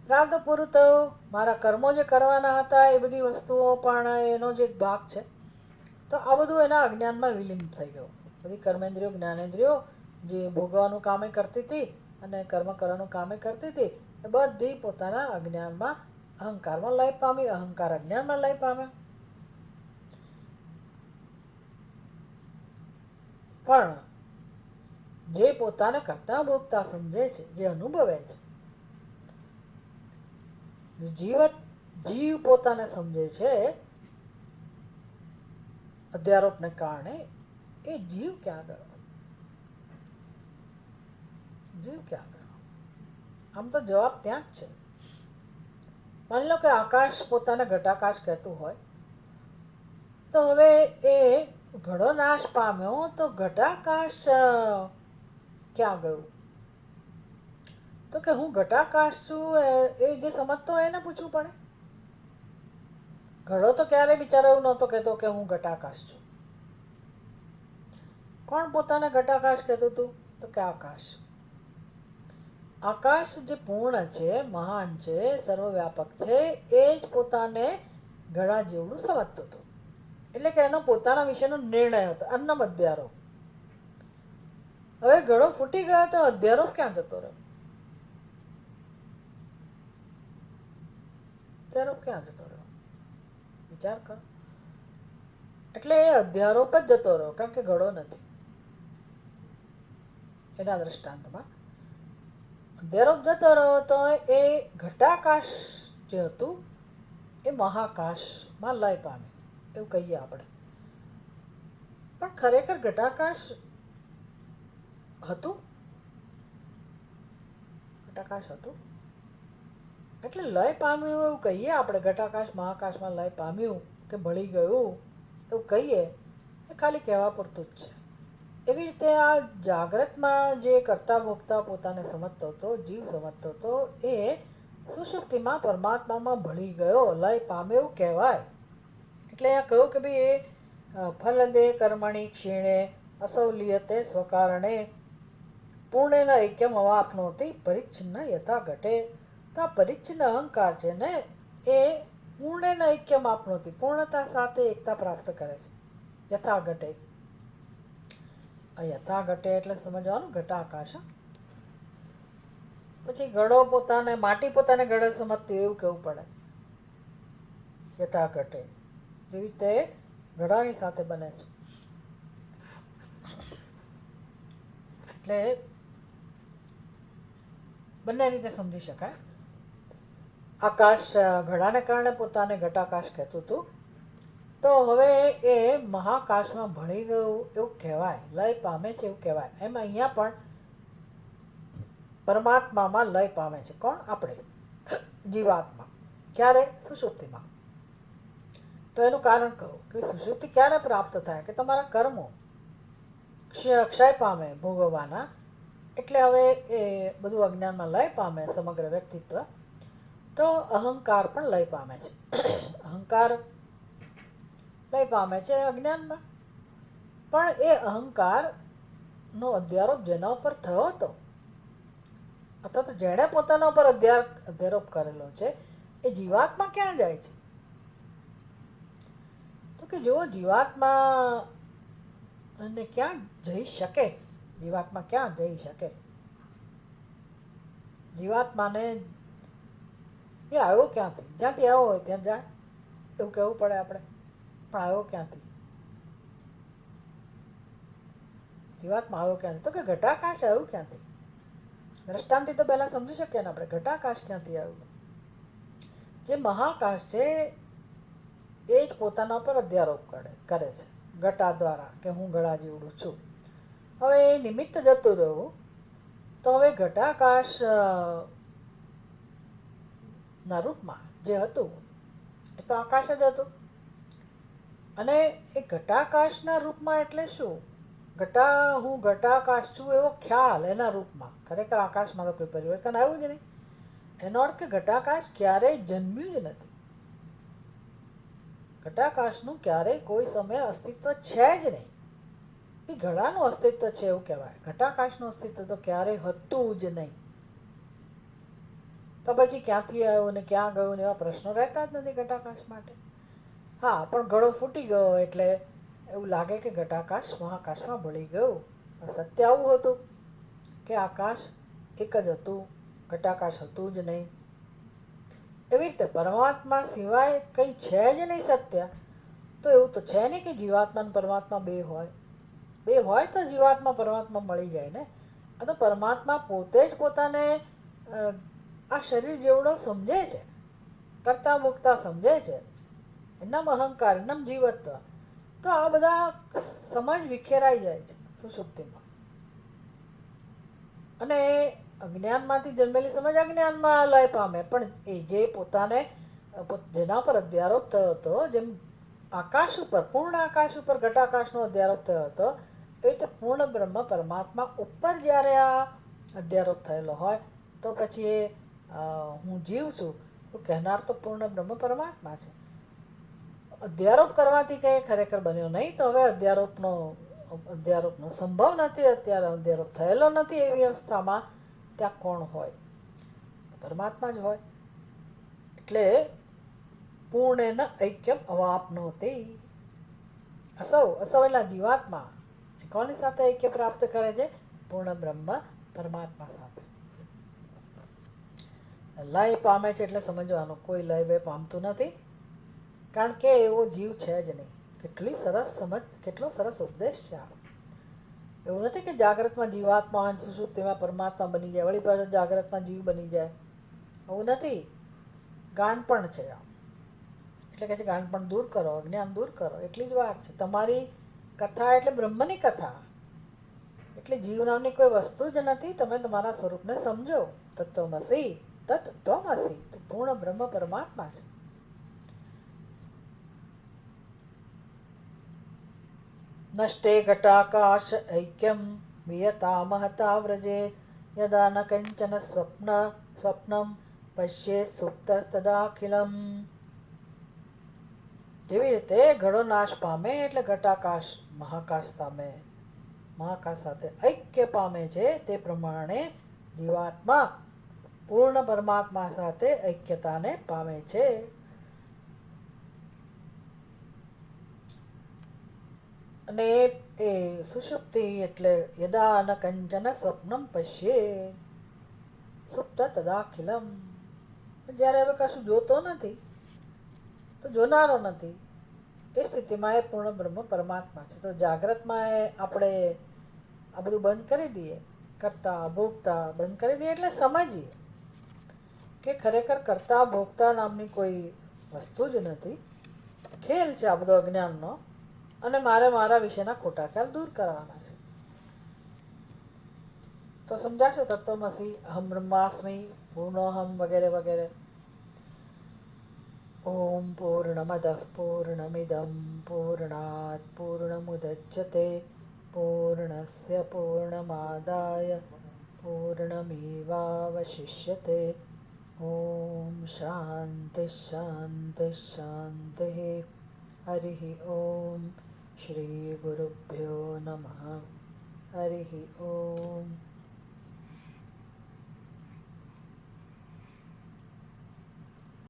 S1: પ્રારબ્ધ પૂરું થયું, મારા કર્મો જે કરવાના હતા એ બધી વસ્તુઓ પણ એનો જ એક ભાગ છે. તો આ બધું એના અજ્ઞાનમાં વિલીન થઈ ગયું. બધી કર્મેન્દ્રિયો, જ્ઞાનેન્દ્રિયો જે ભોગવાનું કામે કરતી હતી અને કર્મ કરવાનું કામે કરતી હતી એ બધી પોતાના અજ્ઞાનમાં, અહંકારમાં લય પામી, અહંકાર અજ્ઞાનમાં લય પામે. પણ જે પોતાને કરતા ભોગતા સમજે છે, જે અનુભવે છે, જીવ પોતાને સમજે છે અધ્યારોપને કારણે, એ જીવ ક્યાં ગયો? જીવ ક્યાં ગયો? આમ તો જવાબ ત્યાં જ છે. માની લો કે આકાશ પોતાને ઘટાકાશ કહેતું હોય, તો હવે એ ઘડો નાશ પામ્યો તો ઘટાકાશ ક્યાં ગયું? તો કે હું ઘટાકાશ છું એ જે સમજતો હોય એને પૂછવું પડે. ઘડો તો ક્યારેય બિચારો એવું નહોતો કહેતો કે હું ઘટાકાશ છું. કોણ પોતાને ઘટાકાશ કહેતું હતું? તો કે આકાશ. આકાશ જે પૂર્ણ છે, મહાન છે, સર્વવ્યાપક છે, એ જ પોતાને ઘડા જેવડું સમજતો હતો. એટલે કે એનો પોતાના વિશેનો નિર્ણય હતો, અન્નમ અધ્યારો. હવે ઘડો ફૂટી ગયો તો અધ્યારો ક્યાં જતો રહ્યો? અધ્યારો ક્યાં જતો રહ્યો? વિચાર કરો. એટલે એ અધ્યારોપ જ જતો રહ્યો, કારણ કે ઘડો નથી. એના દ્રષ્ટાંતમાં અધ્યારોપ જતો રહ્યો તો એ ઘટાકાશ જે હતું એ મહાકાશમાં લય પામે, એવું કહીએ આપણે. પણ ખરેખર ઘટાકાશ હતું? ઘટાકાશ હતું એટલે લય પામ્યું એવું કહીએ આપણે. ઘટાકાશ મહાકાશમાં લય પામ્યું કે ભળી ગયું એવું કહીએ એ ખાલી કહેવા પૂરતું જ છે. એવી રીતે આ જાગ્રતમાં જે કરતા ભોગતા પોતાને સમજતો હતો, જીવ સમજતો હતો, એ સુષુપ્તિમાં પરમાત્મામાં ભળી ગયો, લય પામે એવું કહેવાય. એટલે અહીંયા કહ્યું કે ભાઈ એ ફલદે કર્મણી ક્ષીણે અસૌલિયતે સ્વકારણે પૂર્ણેન ઐક્યમ અવાપ્નોતિ પરિચ્છિન્ન યથા ઘટે. તો આ પરિચ્છિન્ન અહંકાર છે ને એ પૂર્ણેન ઐક્યમ આપનોતિ, પૂર્ણતા સાથે એકતા પ્રાપ્ત કરે છે. યથા ઘટે, યથા ઘટે એટલે સમજવાનું ઘટાકાશ. પછી ઘડો પોતાને, માટી પોતાને ઘડે સમજતી એવું કહેવું પડે. યથા ઘટે એવી રીતે ઘડાની સાથે બને છે. એટલે બંને રીતે સમજી શકાય. આકાશ ઘડાને કારણે પોતાને ઘટાકાશ કહેતું હતું, તો હવે એ મહાકાશમાં ભળી ગયું એવું કહેવાય, લય પામે છે એવું કહેવાય. એમ અહીંયા પણ પરમાત્મામાં લય પામે છે. કોણ? આપણે, જીવાત્મા. ક્યારે? સુષુપ્તિમાં. તો એનું કારણ કહું કે સુષુપ્તિ ક્યારે પ્રાપ્ત થાય? કે તમારા કર્મો ક્ષય પામે ભોગવવાના. એટલે હવે એ બધું અજ્ઞાનમાં લય પામે સમગ્ર વ્યક્તિત્વ. તો અહંકાર પણ લય પામે છે. અહંકાર લય પામે છે અજ્ઞાનમાં. પણ એ અહંકારનો અધ્યારોપ જેના ઉપર થયો હતો, અથવા તો જેણે પોતાના ઉપર અધ્યારોપ કરેલો છે, એ જીવાત્મા ક્યાં જાય છે? તો કે જો જીવાત્મા અને ક્યાં જઈ શકે? જીવાત્મા ક્યાં જઈ શકે? જીવાત્માને એ આવ્યો ક્યાંથી? જ્યાંથી આવ્યો હોય ત્યાં જાય એવું કહેવું પડે આપણે. પણ આવ્યો ક્યાંથી? જીવાત્મા આવ્યો ક્યાંથી? તો કે ઘટાકાશ આવ્યું ક્યાંથી? દ્રષ્ટાંતથી તો પહેલાં સમજી શકીએ ને આપણે. ઘટાકાશ ક્યાંથી આવ્યું? જે મહાકાશ છે એ જ પોતાના પર અધ્યારોપ કરે છે ઘટા દ્વારા, કે હું ઘડા જેવડું છું. હવે એ નિમિત્ત જતું રહ્યું તો હવે ઘટાકાશ ના રૂપમાં જે હતું એ તો આકાશ જ હતું. અને એ ઘટાકાશના રૂપમાં એટલે શું? હું ઘટાકાશ છું એવો ખ્યાલ એના રૂપમાં. ખરેખર આકાશમાં તો કોઈ પરિવર્તન આવ્યું જ નહીં. એનો અર્થ કે ઘટાકાશ ક્યારેય જન્મ્યું જ નથી. ઘટાકાશનું ક્યારેય કોઈ સમયે અસ્તિત્વ છે જ નહીં. એ ઘડાનું અસ્તિત્વ છે એવું કહેવાય. ઘટાકાશનું અસ્તિત્વ તો ક્યારેય હતું જ નહીં. તો પછી ક્યાંથી આવ્યું ને ક્યાં ગયું ને એવા પ્રશ્નો રહેતા જ નથી ઘટાકાશ માટે. હા, પણ ઘડો ફૂટી ગયો એટલે એવું લાગે કે ઘટાકાશ મહાકાશમાં ભળી ગયું. સત્ય આવું હતું કે આકાશ એક જ હતું, ઘટાકાશ હતું જ નહીં. એવી રીતે પરમાત્મા સિવાય કંઈ છે જ નહીં સત્ય. તો એવું તો છે નહીં કે જીવાત્મા અને પરમાત્મા બે હોય. બે હોય તો જીવાત્મા પરમાત્મા મળી જાય ને. આ તો પરમાત્મા પોતે જ પોતાને આ શરીર જેવડો સમજે છે, કરતા મૂકતા સમજે છે. એનામ અહંકાર, એનામ જીવત્વ. તો આ બધા સમજ વિખેરાઈ જાય છે સુષુપ્તિમાં. અને અજ્ઞાનમાંથી જન્મેલી સમજ અજ્ઞાનમાં લય પામે, પણ એ જે પોતાને જેના પર અધ્યારોપ થયો હતો, જેમ આકાશ ઉપર, પૂર્ણ આકાશ ઉપર ઘટાકાશનો અધ્યારોપ થયો હતો, એ રીતે પૂર્ણ બ્રહ્મ પરમાત્મા ઉપર જ્યારે આ અધ્યારોપ થયેલો હોય તો પછી એ હું જીવ છું તો કહેનાર તો પૂર્ણ બ્રહ્મ પરમાત્મા છે. અધ્યારોપ કરવાથી કંઈ ખરેખર બન્યો નહીં, તો હવે અધ્યારોપનો સંભવ નથી, અત્યારે અધ્યારોપ થયેલો નથી, એવી અવસ્થામાં ત્યાં કોણ હોય? પરમાત્મા જ હોય. એટલે પૂર્ણેન ઐક્યમ અવાપ્નોતિ. અસૌ એટલે જીવાત્મા કોની સાથે ઐક્ય પ્રાપ્ત કરે છે? પૂર્ણ બ્રહ્મ પરમાત્મા સાથે લય પામે છે. એટલે સમજવાનું કોઈ લય પામતું નથી, કારણ કે એવો જીવ છે જ નહીં. કેટલી સરસ સમજ, કેટલો સરસ ઉપદેશ છે આ. એવું નથી કે જાગ્રતમાં જીવાત્મા હોય, સુષુપ્તિમાં પરમાત્મા બની જાય, વળી પાછો જાગ્રતમાં જીવ બની જાય, એવું નથી. ગાણપણ છે આ. એટલે કે છે ગાણપણ દૂર કરો, અજ્ઞાન દૂર કરો, એટલી જ વાર છે. તમારી કથા એટલે બ્રહ્મની કથા, એટલે જીવ નામની કોઈ વસ્તુ જ નથી. તમે તમારા સ્વરૂપને સમજો. તત્વમસી તત્ત્વમસી, તો પૂર્ણ બ્રહ્મ પરમાત્મા છે. નષ્ટે ઘટાકાશ ઐક્યમ વિયતા મહતા વ્રજે યદા ન કંચન સ્વપ્નમ પશ્યે સુપ્તસ્તદાખિલમ. જેવી રીતે ઘડો નાશ પામે એટલે ઘટાકાશ મહાકાશ પામે, મહાકાશ સાથે ઐક્ય પામે છે, તે પ્રમાણે જીવાત્મા પૂર્ણ પરમાત્મા સાથે ઐક્યતાને પામે છે. અને એ સુષુપ્તિ એટલે યદા ન કંચન સ્વપ્નમ પશ્યે સુપ્ત તદાખિલમ. જ્યારે હવે કશું જોતો નથી, તો જોનારો નથી, એ સ્થિતિમાં એ પૂર્ણ બ્રહ્મ પરમાત્મા છે. તો જાગ્રતમાં આપણે આ બધું બંધ કરી દઈએ, કરતા ભોગતા બંધ કરી દઈએ, એટલે સમજીએ કે ખરેખર કરતા ભોગતા નામની કોઈ વસ્તુ જ નથી. ખેલ છે આ બધો અજ્ઞાનનો, અને મારે મારા વિશેના ખોટા ખ્યાલ દૂર કરવાના છે. તો સમજાશો તત્વમસી, અહમ બ્રહ્માસ્મિ, પૂર્ણોહમ વગેરે વગેરે. ઓમ પૂર્ણમદ પૂર્ણમિદમ પૂર્ણાત પૂર્ણમુદચ્યતે પૂર્ણસ્ય પૂર્ણમાદાય પૂર્ણમેવાવશિષ્યતે. ઓમ શાંતિ શાંતિ શાંતિ. હરિ ઓમ. શ્રી ગુરુભ્યો નમઃ. હરિ ઓમ.